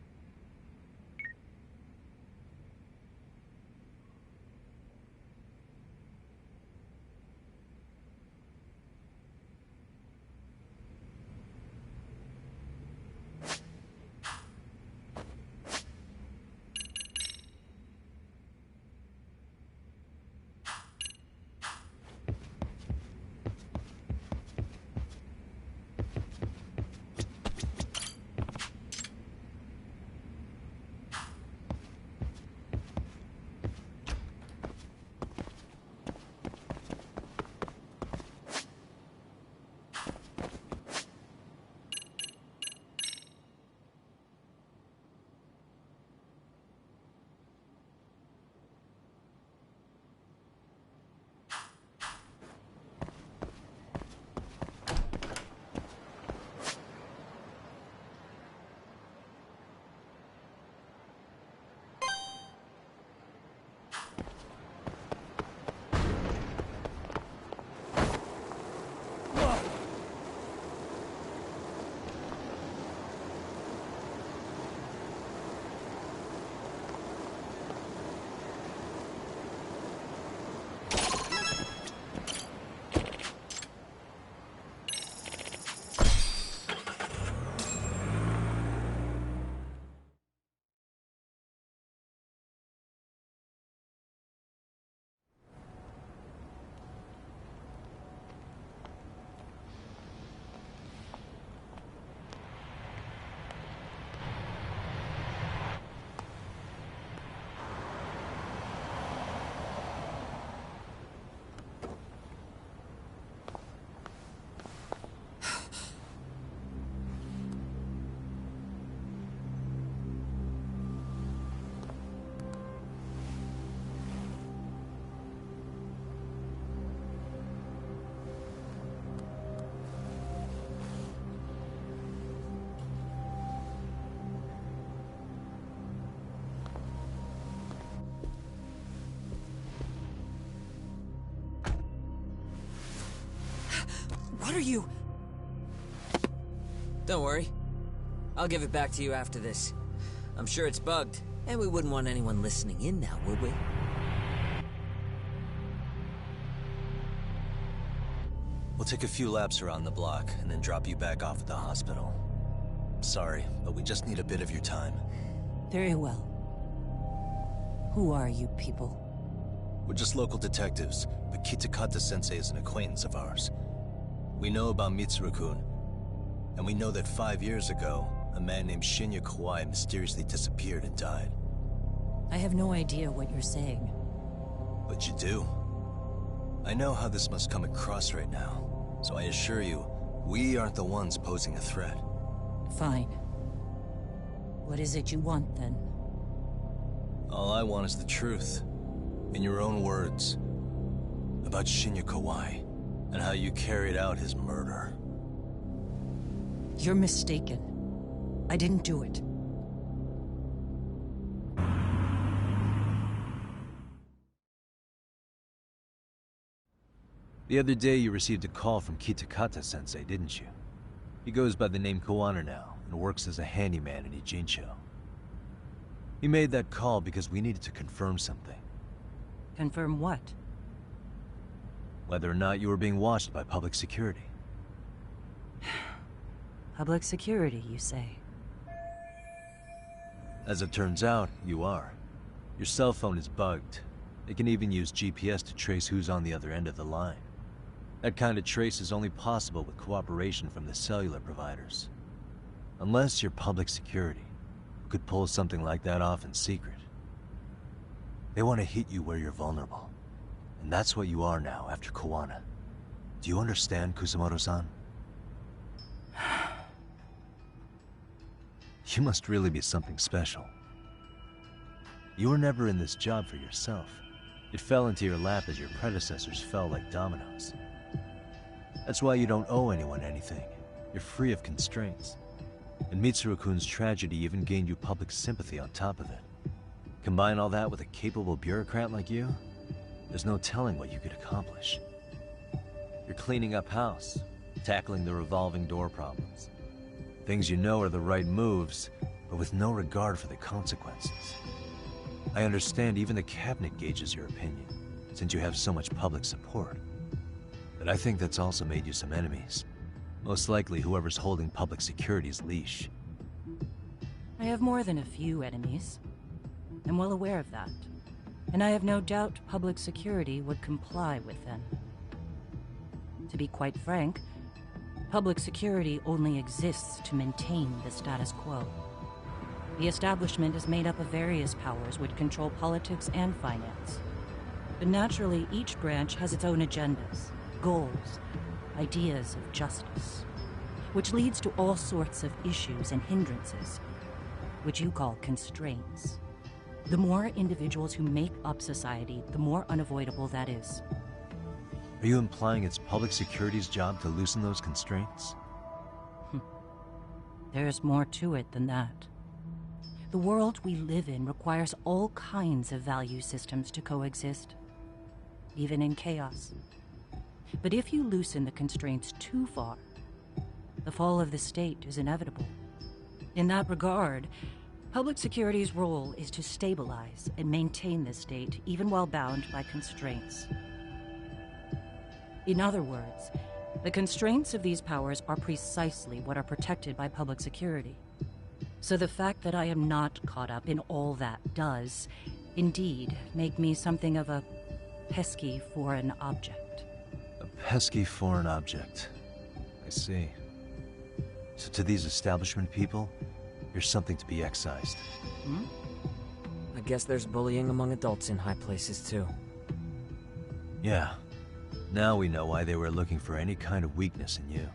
What are you... Don't worry. I'll give it back to you after this. I'm sure it's bugged, and we wouldn't want anyone listening in now, would we? We'll take a few laps around the block, and then drop you back off at the hospital. Sorry, but we just need a bit of your time. Very well. Who are you people? We're just local detectives, but Kitakata-sensei is an acquaintance of ours. We know about Mitsuru-kun, and we know that 5 years ago, a man named Shinya Kawai mysteriously disappeared and died. I have no idea what you're saying. But you do. I know how this must come across right now, so I assure you, we aren't the ones posing a threat. Fine. What is it you want, then? All I want is the truth. In your own words. About Shinya Kawai, and how you carried out his murder. You're mistaken. I didn't do it. The other day you received a call from Kitakata-sensei, didn't you? He goes by the name Koana now, and works as a handyman in Ijincho. He made that call because we needed to confirm something. Confirm what? Whether or not you were being watched by public security. Public security, you say? As it turns out, you are. Your cell phone is bugged. It can even use GPS to trace who's on the other end of the line. That kind of trace is only possible with cooperation from the cellular providers. Unless you're public security, who could pull something like that off in secret. They want to hit you where you're vulnerable. And that's what you are now after Koana. Do you understand, Kusamoto-san? You must really be something special. You were never in this job for yourself. It fell into your lap as your predecessors fell like dominoes. That's why you don't owe anyone anything. You're free of constraints. And Mitsuru-kun's tragedy even gained you public sympathy on top of it. Combine all that with a capable bureaucrat like you, there's no telling what you could accomplish. You're cleaning up house, tackling the revolving door problems. Things you know are the right moves, but with no regard for the consequences. I understand even the cabinet gauges your opinion, since you have so much public support. But I think that's also made you some enemies. Most likely whoever's holding public security's leash. I have more than a few enemies. I'm well aware of that. And I have no doubt public security would comply with them. To be quite frank, public security only exists to maintain the status quo. The establishment is made up of various powers which control politics and finance. But naturally, each branch has its own agendas, goals, ideas of justice, which leads to all sorts of issues and hindrances, which you call constraints. The more individuals who make up society, the more unavoidable that is. Are you implying it's public security's job to loosen those constraints? There's more to it than that. The world we live in requires all kinds of value systems to coexist, even in chaos. But if you loosen the constraints too far, the fall of the state is inevitable. In that regard, public security's role is to stabilize and maintain the state, even while bound by constraints. In other words, the constraints of these powers are precisely what are protected by public security. So the fact that I am not caught up in all that does, indeed, make me something of a pesky foreign object. A pesky foreign object. I see. So to these establishment people, you're something to be excised. I guess there's bullying among adults in high places, too. Yeah. Now we know why they were looking for any kind of weakness in you.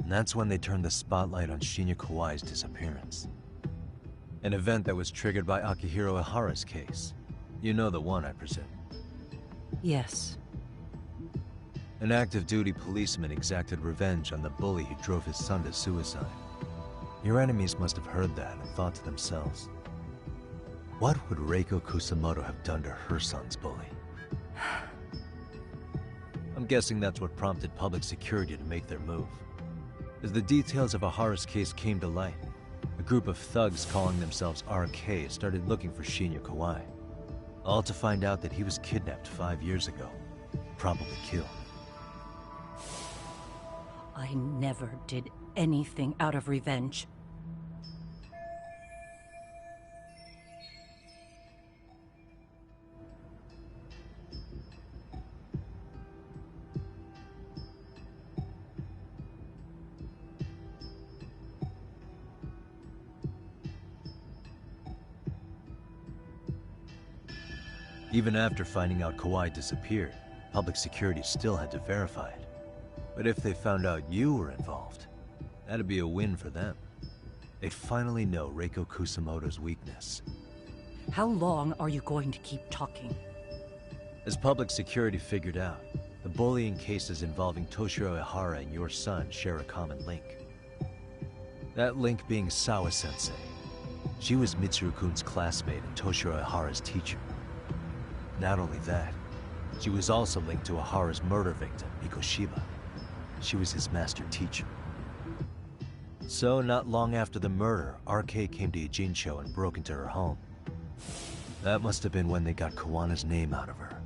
And that's when they turned the spotlight on Shinya Kawai's disappearance. An event that was triggered by Akihiro Ihara's case. You know the one, I presume. Yes. An active-duty policeman exacted revenge on the bully who drove his son to suicide. Your enemies must have heard that and thought to themselves, what would Reiko Kusamoto have done to her son's bully? I'm guessing that's what prompted public security to make their move. As the details of Ahara's case came to light, a group of thugs calling themselves RK started looking for Shinya Kawai, all to find out that he was kidnapped 5 years ago, probably killed. I never did anything out of revenge. Even after finding out Kawai disappeared, public security still had to verify it. But if they found out you were involved, that'd be a win for them. They'd finally know Reiko Kusamoto's weakness. How long are you going to keep talking? As public security figured out, the bullying cases involving Toshiro Ihara and your son share a common link. That link being Sawa-sensei. She was Mitsuru-kun's classmate and Toshiro Ihara's teacher. Not only that, she was also linked to Ihara's murder victim, Mikoshiba. She was his master teacher. So, not long after the murder, RK came to Ijincho and broke into her home. That must have been when they got Kawana's name out of her.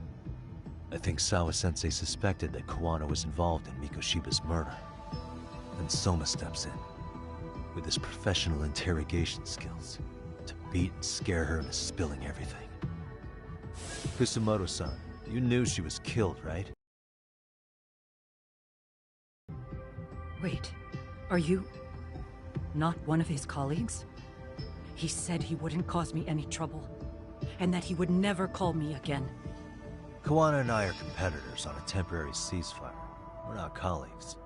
I think Sawa-sensei suspected that Kawana was involved in Mikoshiba's murder. Then Soma steps in, with his professional interrogation skills, to beat and scare her into spilling everything. Kusamoto-san, you knew she was killed, right? Wait, are you not one of his colleagues? He said he wouldn't cause me any trouble, and that he would never call me again. Kawana and I are competitors on a temporary ceasefire. We're not colleagues.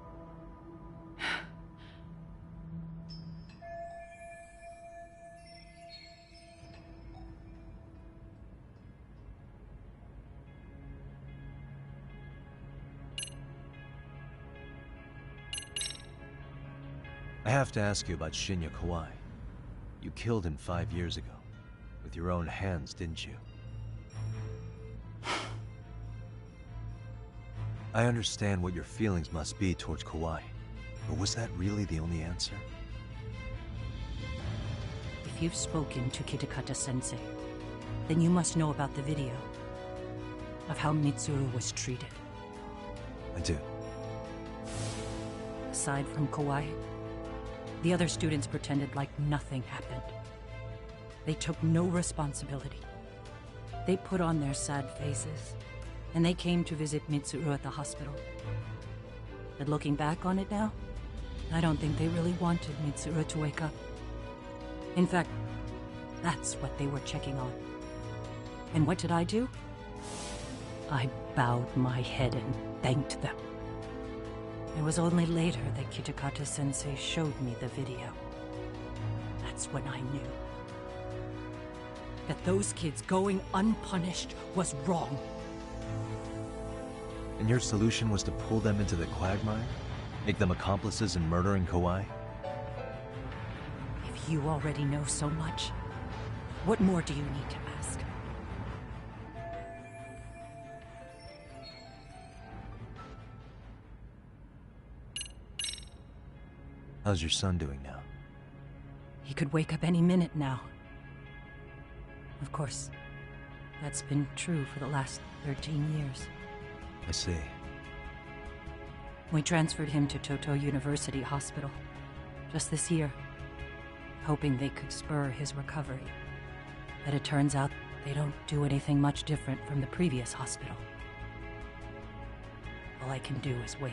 I have to ask you about Shinya Kawai. You killed him 5 years ago. With your own hands, didn't you? I understand what your feelings must be towards Kawai, but was that really the only answer? If you've spoken to Kitakata-sensei, then you must know about the video of how Mitsuru was treated. I do. Aside from Kawai, the other students pretended like nothing happened. They took no responsibility. They put on their sad faces, and they came to visit Mitsuru at the hospital. But looking back on it now, I don't think they really wanted Mitsuru to wake up. In fact, that's what they were checking on. And what did I do? I bowed my head and thanked them. It was only later that Kitakata-sensei showed me the video. That's when I knew that those kids going unpunished was wrong. And your solution was to pull them into the quagmire? Make them accomplices in murdering Kawai? If you already know so much, what more do you need to ask? How's your son doing now? He could wake up any minute now. Of course, that's been true for the last 13 years. I see. We transferred him to Toto University Hospital just this year, hoping they could spur his recovery. But it turns out they don't do anything much different from the previous hospital. All I can do is wait.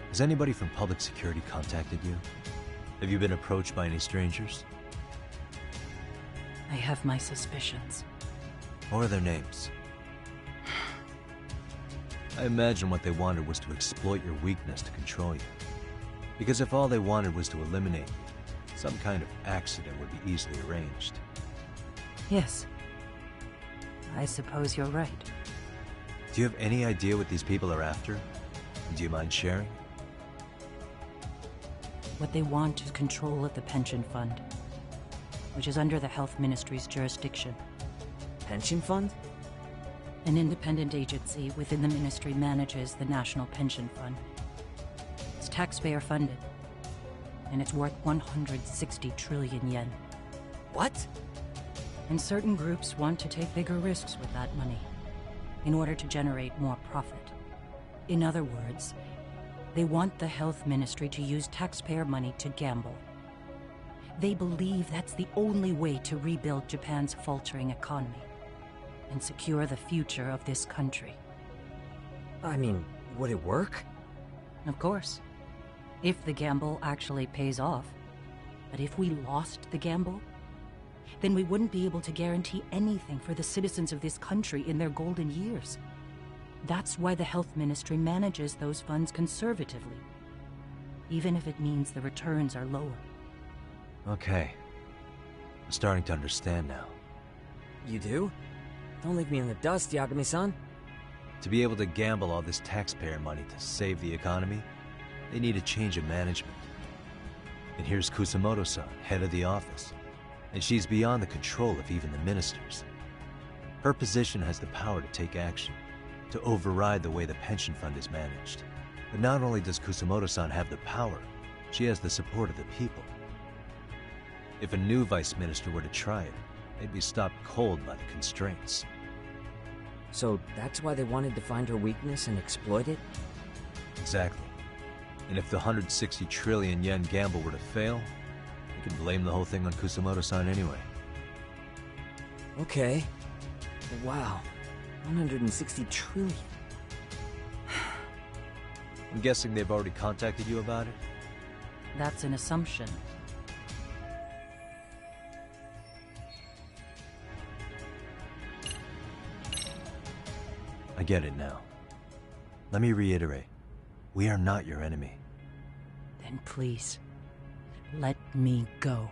Has anybody from public security contacted you? Have you been approached by any strangers? I have my suspicions. What are their names? I imagine what they wanted was to exploit your weakness to control you. Because if all they wanted was to eliminate you, some kind of accident would be easily arranged. Yes. I suppose you're right. Do you have any idea what these people are after? And do you mind sharing? What they want is control of the pension fund, which is under the Health Ministry's jurisdiction. Pension fund? An independent agency within the ministry manages the National Pension Fund. It's taxpayer funded, and it's worth 160 trillion yen. What? And certain groups want to take bigger risks with that money in order to generate more profit. In other words, they want the health ministry to use taxpayer money to gamble. They believe that's the only way to rebuild Japan's faltering economy and secure the future of this country. I mean, would it work? Of course. If the gamble actually pays off. But if we lost the gamble, then we wouldn't be able to guarantee anything for the citizens of this country in their golden years. That's why the health ministry manages those funds conservatively, even if it means the returns are lower. Okay. I'm starting to understand now. You do? Don't leave me in the dust, Yagami-san. To be able to gamble all this taxpayer money to save the economy, they need a change of management. And here's Kusamoto-san, head of the office. And she's beyond the control of even the ministers. Her position has the power to take action, to override the way the pension fund is managed. But not only does Kusamoto-san have the power, she has the support of the people. If a new vice minister were to try it, they'd be stopped cold by the constraints. So that's why they wanted to find her weakness and exploit it? Exactly. And if the 160 trillion yen gamble were to fail, they could blame the whole thing on Kusamoto-san anyway. Okay. Wow. 160 trillion. I'm guessing they've already contacted you about it? That's an assumption. I get it now. Let me reiterate. We are not your enemy. Then please, let me go.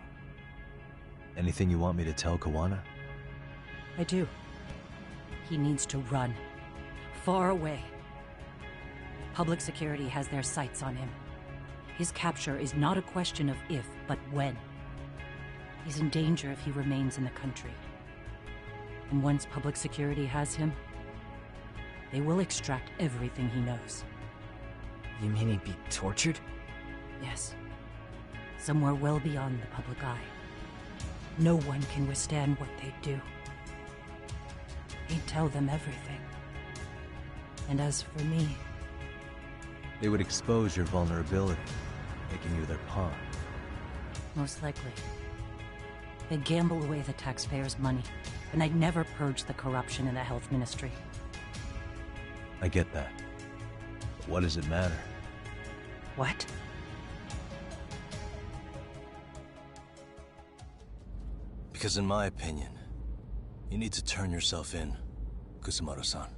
Anything you want me to tell Kawana? I do. He needs to run. Far away. Public security has their sights on him. His capture is not a question of if, but when. He's in danger if he remains in the country. And once public security has him, they will extract everything he knows. You mean he'd be tortured? Yes. Somewhere well beyond the public eye. No one can withstand what they do. He'd tell them everything. And as for me... They would expose your vulnerability, making you their pawn. Most likely. They'd gamble away the taxpayers' money, and I'd never purge the corruption in the health ministry. I get that. But what does it matter? What? Because in my opinion, you need to turn yourself in, Kusamoto-san.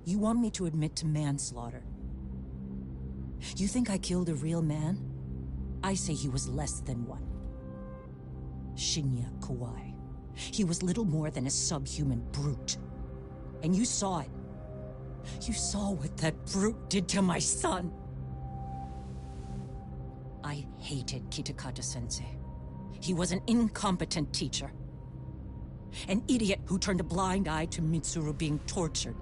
You want me to admit to manslaughter? You think I killed a real man? I say he was less than one. Shinya Kawai. He was little more than a subhuman brute. And you saw it. You saw what that brute did to my son. I hated Kitakata-sensei. He was an incompetent teacher. An idiot who turned a blind eye to Mitsuru being tortured.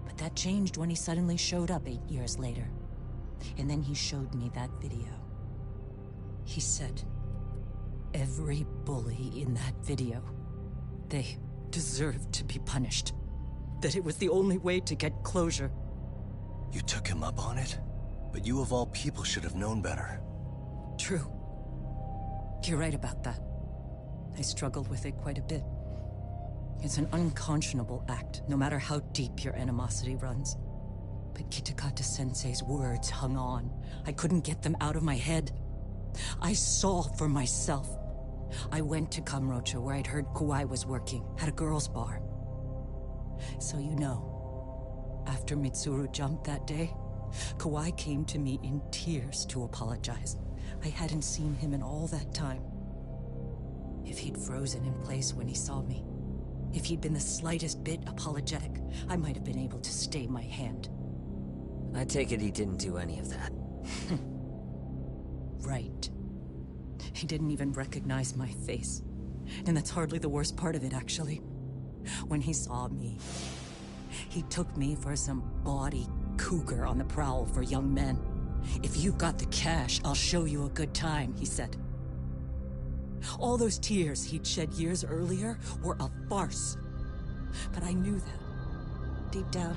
But that changed when he suddenly showed up 8 years later. And then he showed me that video. He said, every bully in that video, they deserved to be punished. That it was the only way to get closure. You took him up on it? But you of all people should have known better. True. You're right about that. I struggled with it quite a bit. It's an unconscionable act, no matter how deep your animosity runs. But Kitakata-sensei's words hung on. I couldn't get them out of my head. I saw for myself. I went to Kamurocho, where I'd heard Kawai was working, at a girls' bar. So you know, after Mitsuru jumped that day, Kawai came to me in tears to apologize. I hadn't seen him in all that time. If he'd frozen in place when he saw me, if he'd been the slightest bit apologetic, I might have been able to stay my hand. I take it he didn't do any of that. Right. He didn't even recognize my face. And that's hardly the worst part of it, actually. when he saw me. He took me for some bawdy cougar on the prowl for young men. If you've got the cash, I'll show you a good time, he said. All those tears he'd shed years earlier were a farce. But I knew that. Deep down,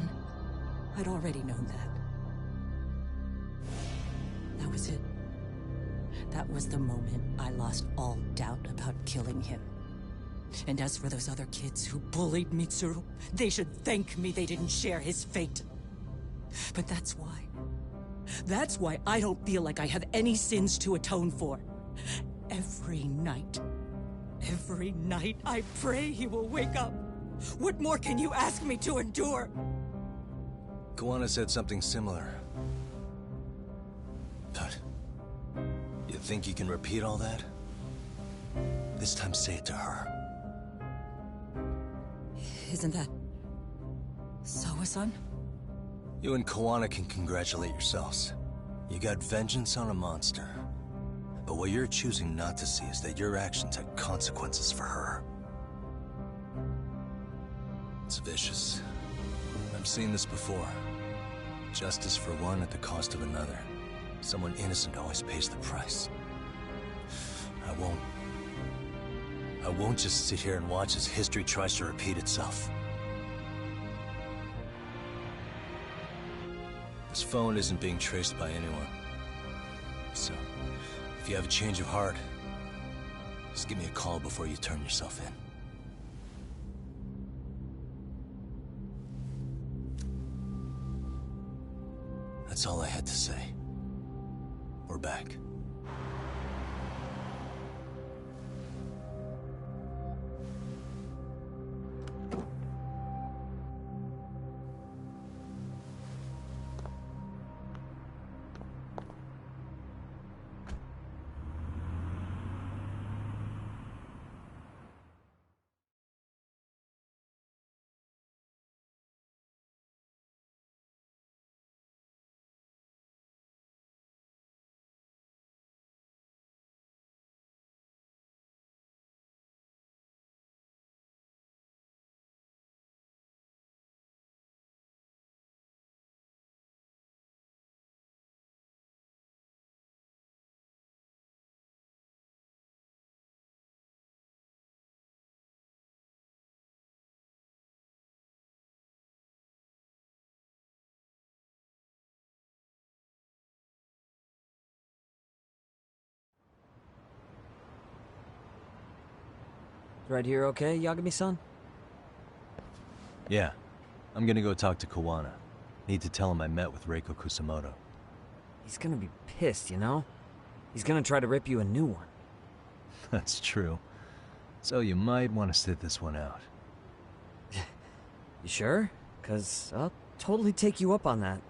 I'd already known that. That was it. That was the moment I lost all doubt about killing him. And as for those other kids who bullied Mitsuru, they should thank me they didn't share his fate. But that's why I don't feel like I have any sins to atone for. Every night I pray he will wake up. What more can you ask me to endure? Kuwana said something similar. But you think you can repeat all that? This time say it to her. Isn't that Sawa-san? You and Kuwana can congratulate yourselves. You got vengeance on a monster. But what you're choosing not to see is that your actions had consequences for her. It's vicious. I've seen this before. Justice for one at the cost of another. Someone innocent always pays the price. I won't just sit here and watch as history tries to repeat itself. This phone isn't being traced by anyone. So, if you have a change of heart, just give me a call before you turn yourself in. That's all I had to say. We're back. Right here okay, Yagami-san? Yeah. I'm gonna go talk to Kuwana. Need to tell him I met with Reiko Kusamoto. He's gonna be pissed, you know? He's gonna try to rip you a new one. That's true. So you might want to sit this one out. You sure? 'Cause I'll totally take you up on that.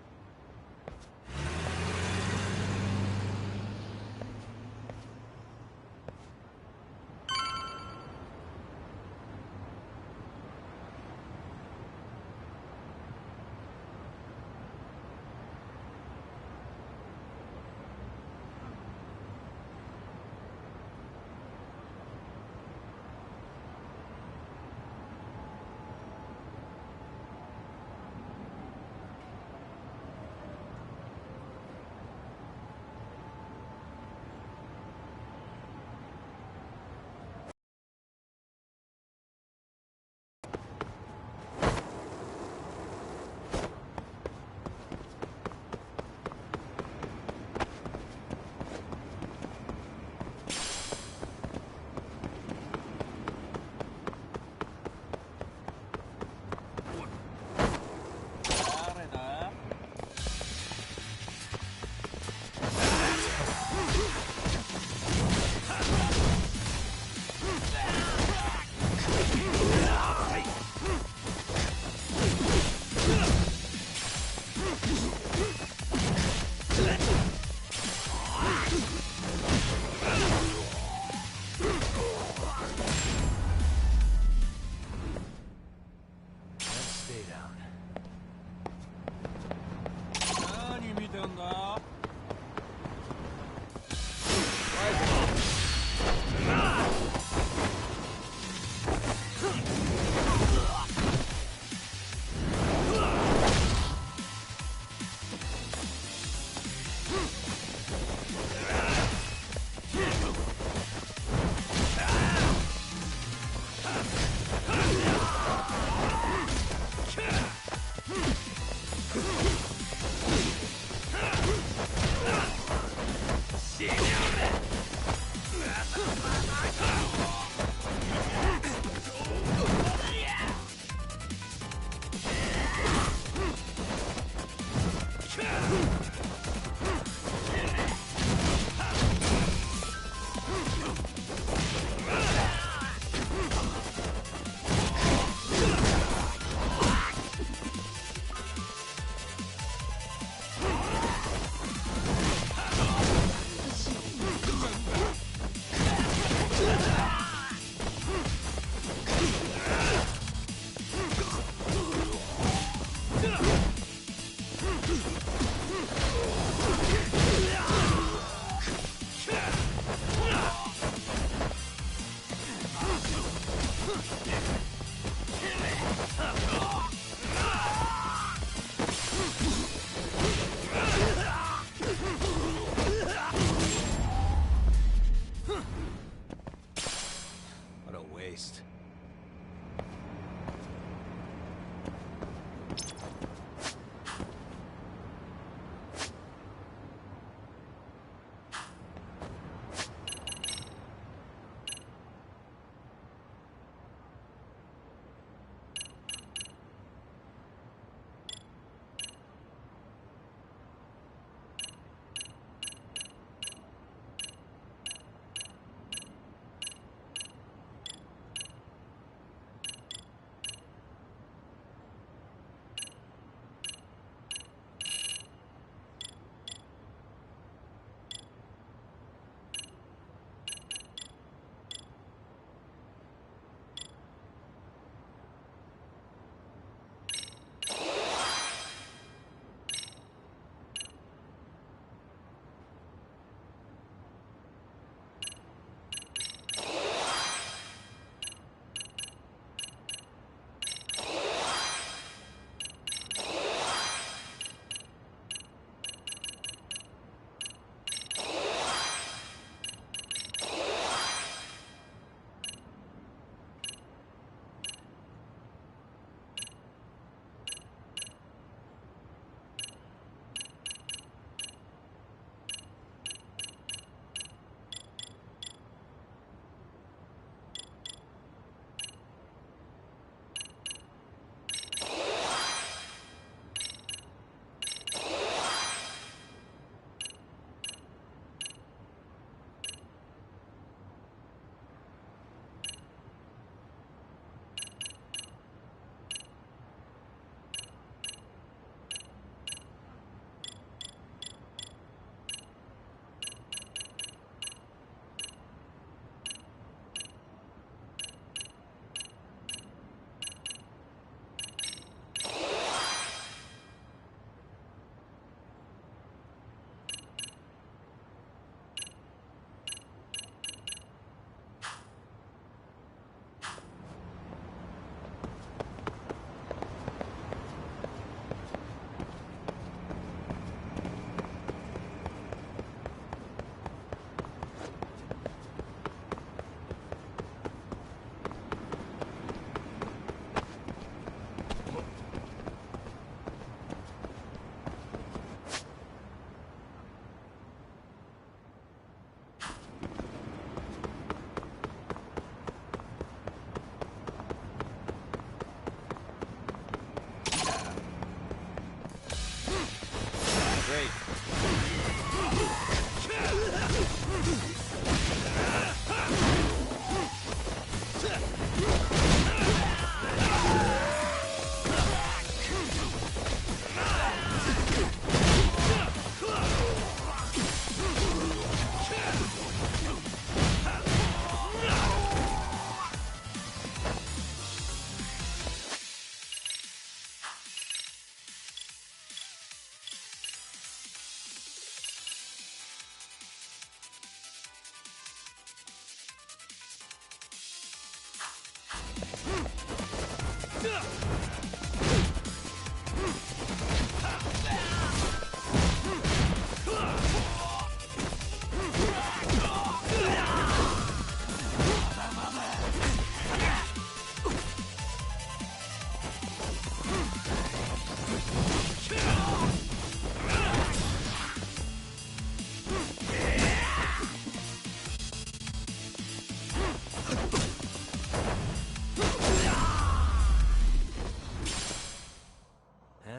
least.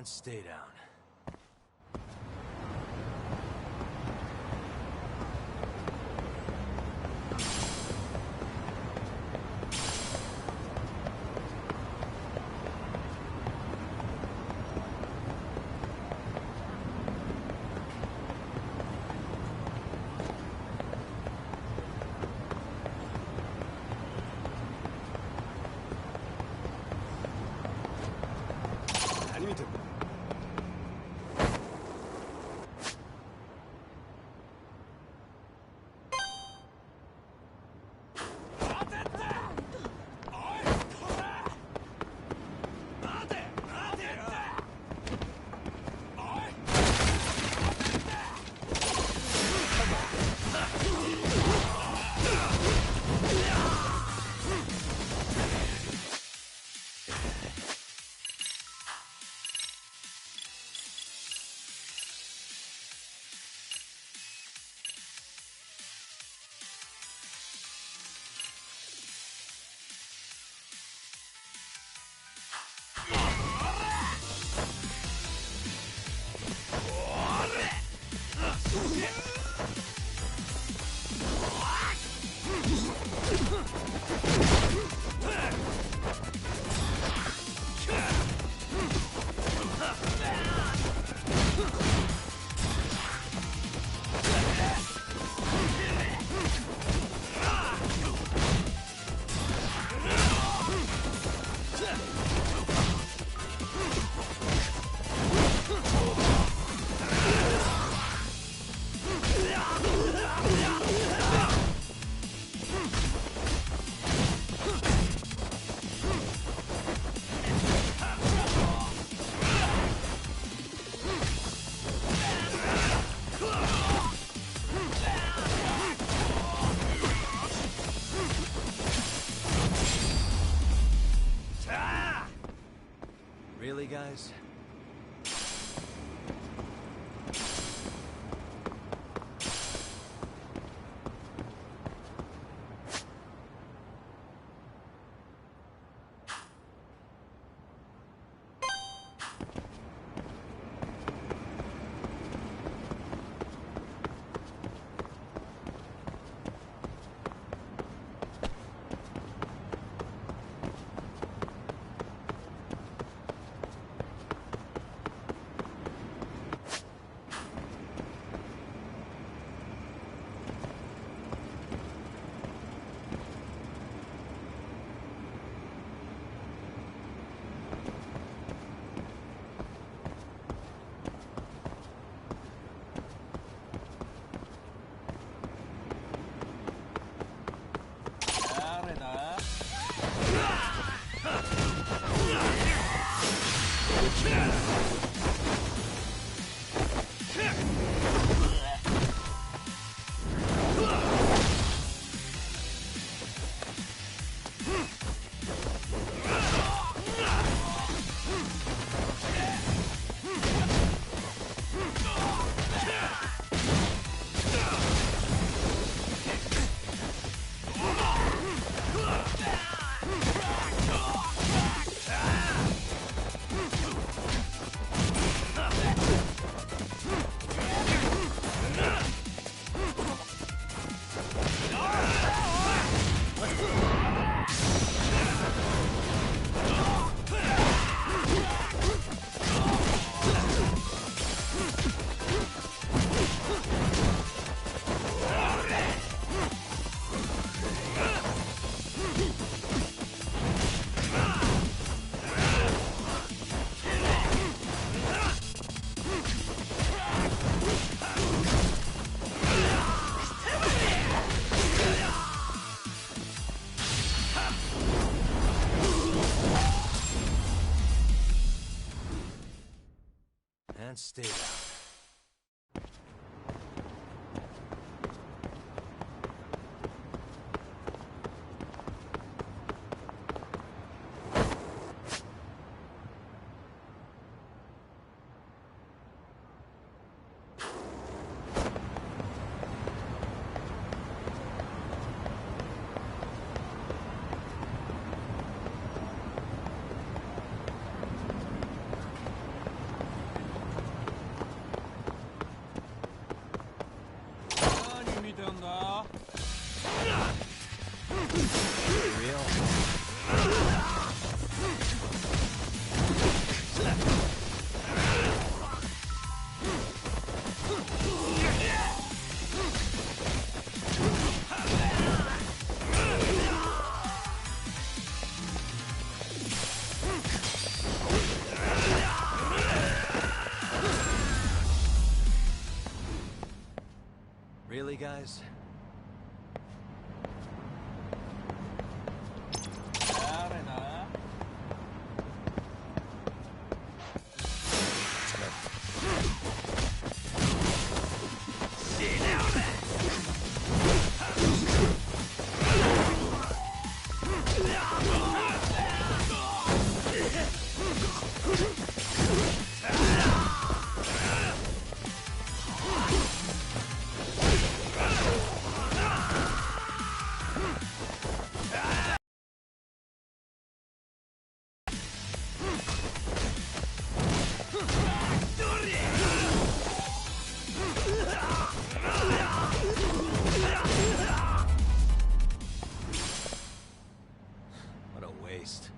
And stay down. Really, guys? And stay down. Really, guys? What a waste.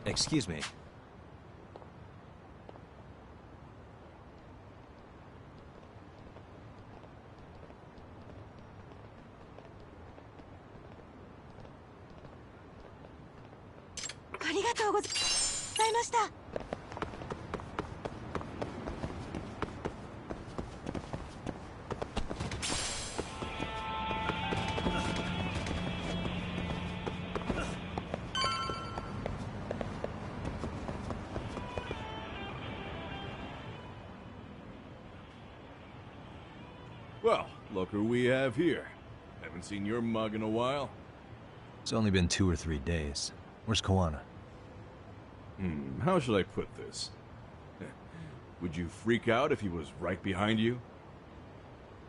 Excuse me. Well, look who we have here. Haven't seen your mug in a while. It's only been 2 or 3 days. Where's Koana? How should I put this? Would you freak out if he was right behind you?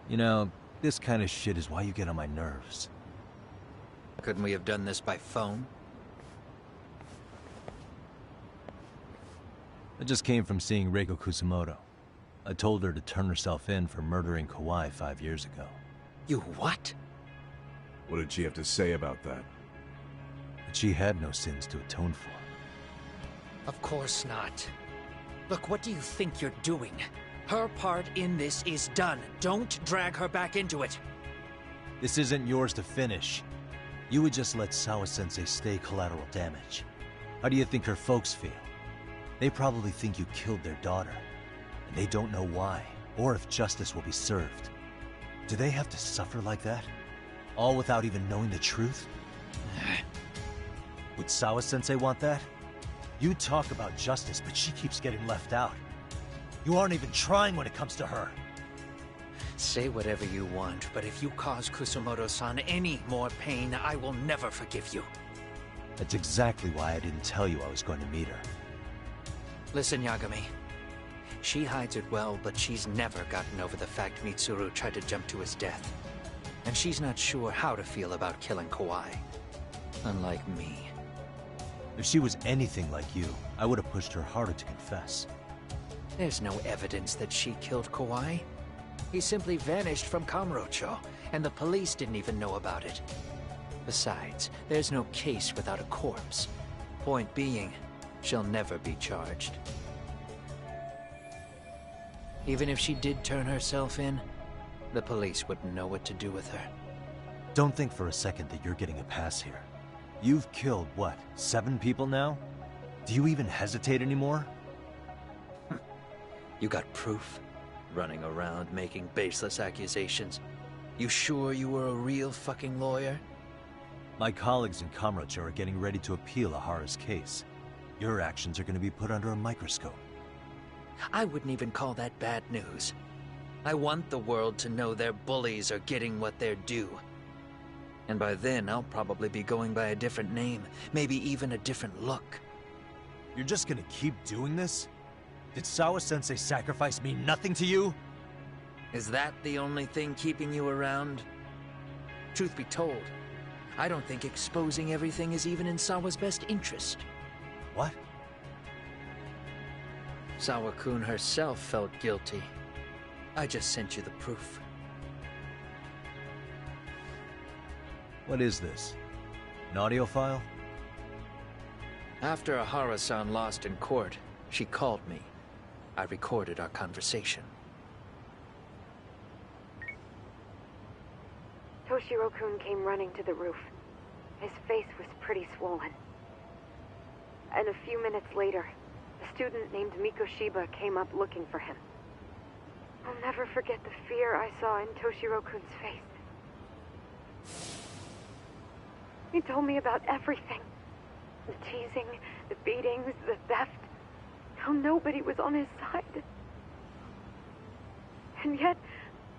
You know, this kind of shit is why you get on my nerves. Couldn't we have done this by phone? I just came from seeing Reiko Kusamoto. I told her to turn herself in for murdering Kawhi 5 years ago. You what? What did she have to say about that? That she had no sins to atone for. Of course not. Look, what do you think you're doing? Her part in this is done. Don't drag her back into it. This isn't yours to finish. You would just let Sawa-sensei stay collateral damage. How do you think her folks feel? They probably think you killed their daughter. And they don't know why, or if justice will be served. Do they have to suffer like that? All without even knowing the truth? Would Sawa-sensei want that? You talk about justice, but she keeps getting left out. You aren't even trying when it comes to her. Say whatever you want, but if you cause Kusumoto-san any more pain, I will never forgive you. That's exactly why I didn't tell you I was going to meet her. Listen, Yagami. She hides it well, but she's never gotten over the fact Mitsuru tried to jump to his death. And she's not sure how to feel about killing Kawhi. Unlike me. If she was anything like you, I would have pushed her harder to confess. There's no evidence that she killed Kawhi. He simply vanished from Kamurocho, and the police didn't even know about it. Besides, there's no case without a corpse. Point being, she'll never be charged. Even if she did turn herself in, the police wouldn't know what to do with her. Don't think for a second that you're getting a pass here. You've killed, what, 7 people now? Do you even hesitate anymore? You got proof? Running around making baseless accusations. You sure you were a real fucking lawyer? My colleagues in Kamurocho are getting ready to appeal Ahara's case. Your actions are going to be put under a microscope. I wouldn't even call that bad news. I want the world to know their bullies are getting what they're due. And by then, I'll probably be going by a different name, maybe even a different look. You're just gonna keep doing this? Did Sawa-sensei sacrifice mean nothing to you? Is that the only thing keeping you around? Truth be told, I don't think exposing everything is even in Sawa's best interest. What? Sawa-kun herself felt guilty. I just sent you the proof. What is this? An audio file? After Ahara-san lost in court, she called me. I recorded our conversation. Toshiro-kun came running to the roof. His face was pretty swollen. And a few minutes later, a student named Mikoshiba came up looking for him. I'll never forget the fear I saw in Toshiro-kun's face. He told me about everything. The teasing, the beatings, the theft. How nobody was on his side. And yet,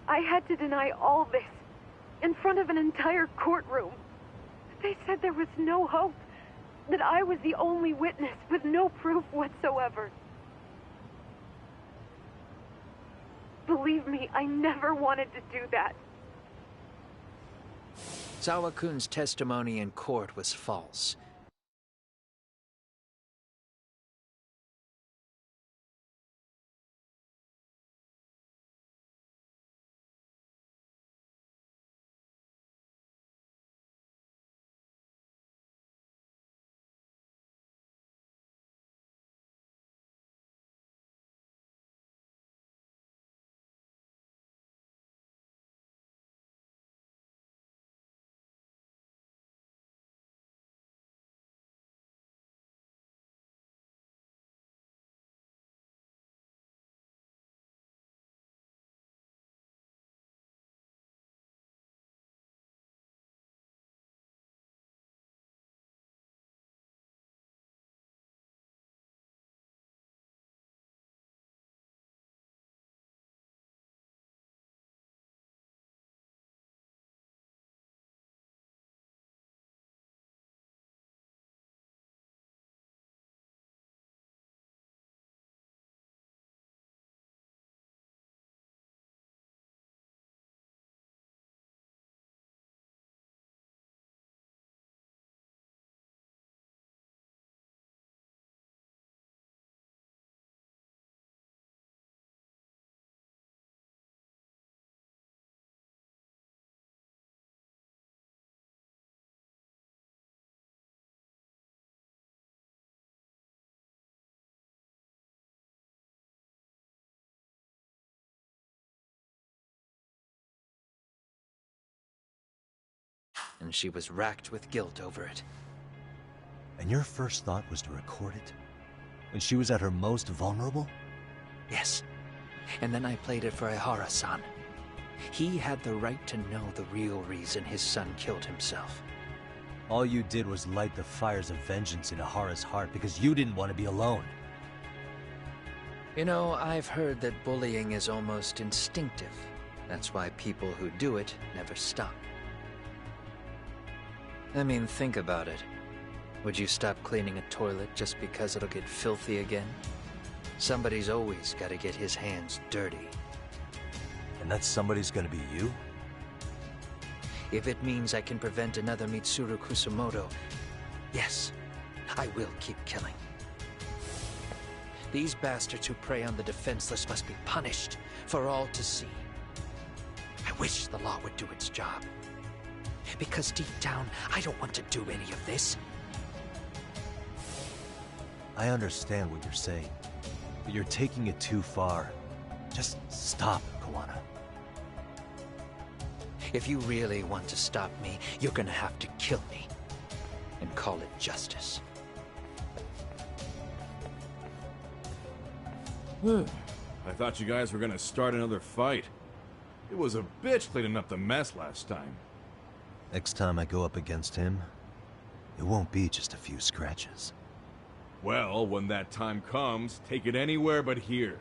I had to deny all this in front of an entire courtroom. They said there was no hope, that I was the only witness with no proof whatsoever. Believe me, I never wanted to do that. Sawa-kun's testimony in court was false. and she was racked with guilt over it. And your first thought was to record it? When she was at her most vulnerable? Yes. And then I played it for Ihara-san. He had the right to know the real reason his son killed himself. All you did was light the fires of vengeance in Ihara's heart because you didn't want to be alone. You know, I've heard that bullying is almost instinctive. That's why people who do it never stop. I mean, think about it. Would you stop cleaning a toilet just because it'll get filthy again? Somebody's always got to get his hands dirty. And that somebody's gonna be you? If it means I can prevent another Mitsuru Kusamoto, yes, I will keep killing. These bastards who prey on the defenseless must be punished for all to see. I wish the law would do its job. Because deep down, I don't want to do any of this. I understand what you're saying, but you're taking it too far. Just stop, Kuwana. If you really want to stop me, you're gonna have to kill me. And call it justice. I thought you guys were gonna start another fight. It was a bitch cleaning up the mess last time. Next time I go up against him, it won't be just a few scratches. Well, when that time comes, take it anywhere but here.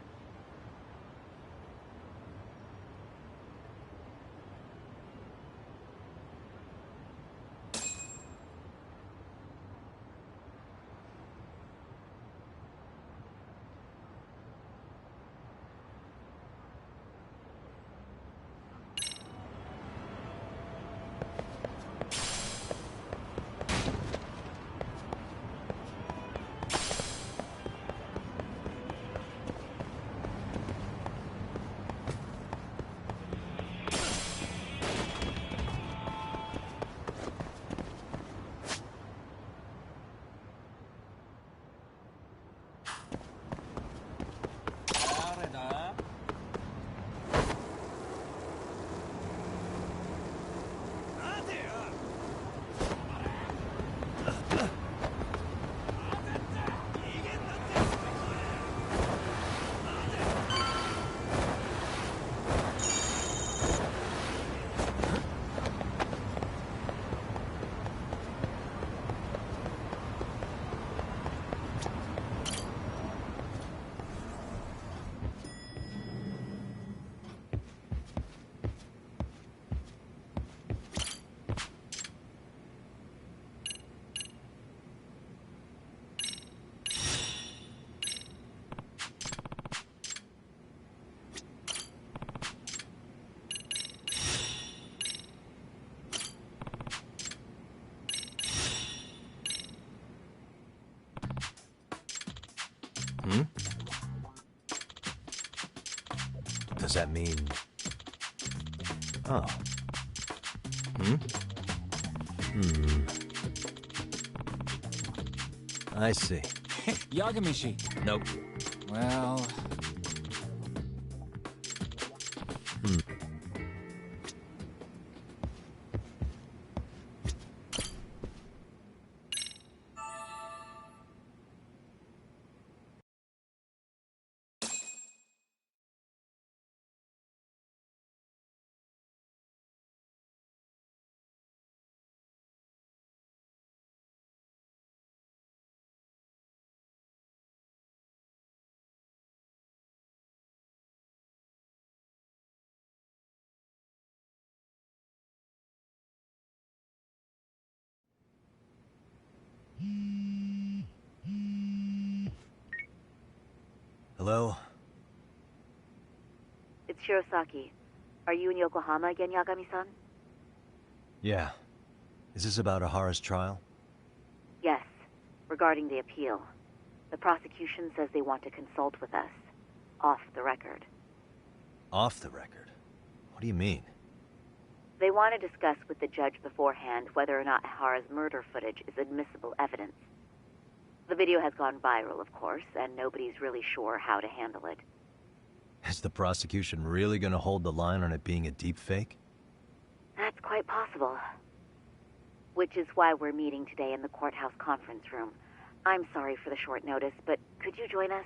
Does that mean... Oh. I see. Yagamishi. Nope. Well... Hello? It's Shirosaki. Are you in Yokohama again, Yagami-san? Yeah. Is this about Ihara's trial? Yes, regarding the appeal. The prosecution says they want to consult with us. Off the record. Off the record? What do you mean? They want to discuss with the judge beforehand whether or not Ihara's murder footage is admissible evidence. The video has gone viral, of course, and nobody's really sure how to handle it. Is the prosecution really gonna hold the line on it being a deepfake? That's quite possible. which is why we're meeting today in the courthouse conference room. I'm sorry for the short notice, but could you join us?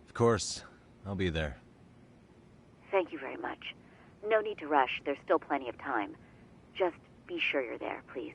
Of course. I'll be there. Thank you very much. No need to rush. There's still plenty of time. Just be sure you're there, please.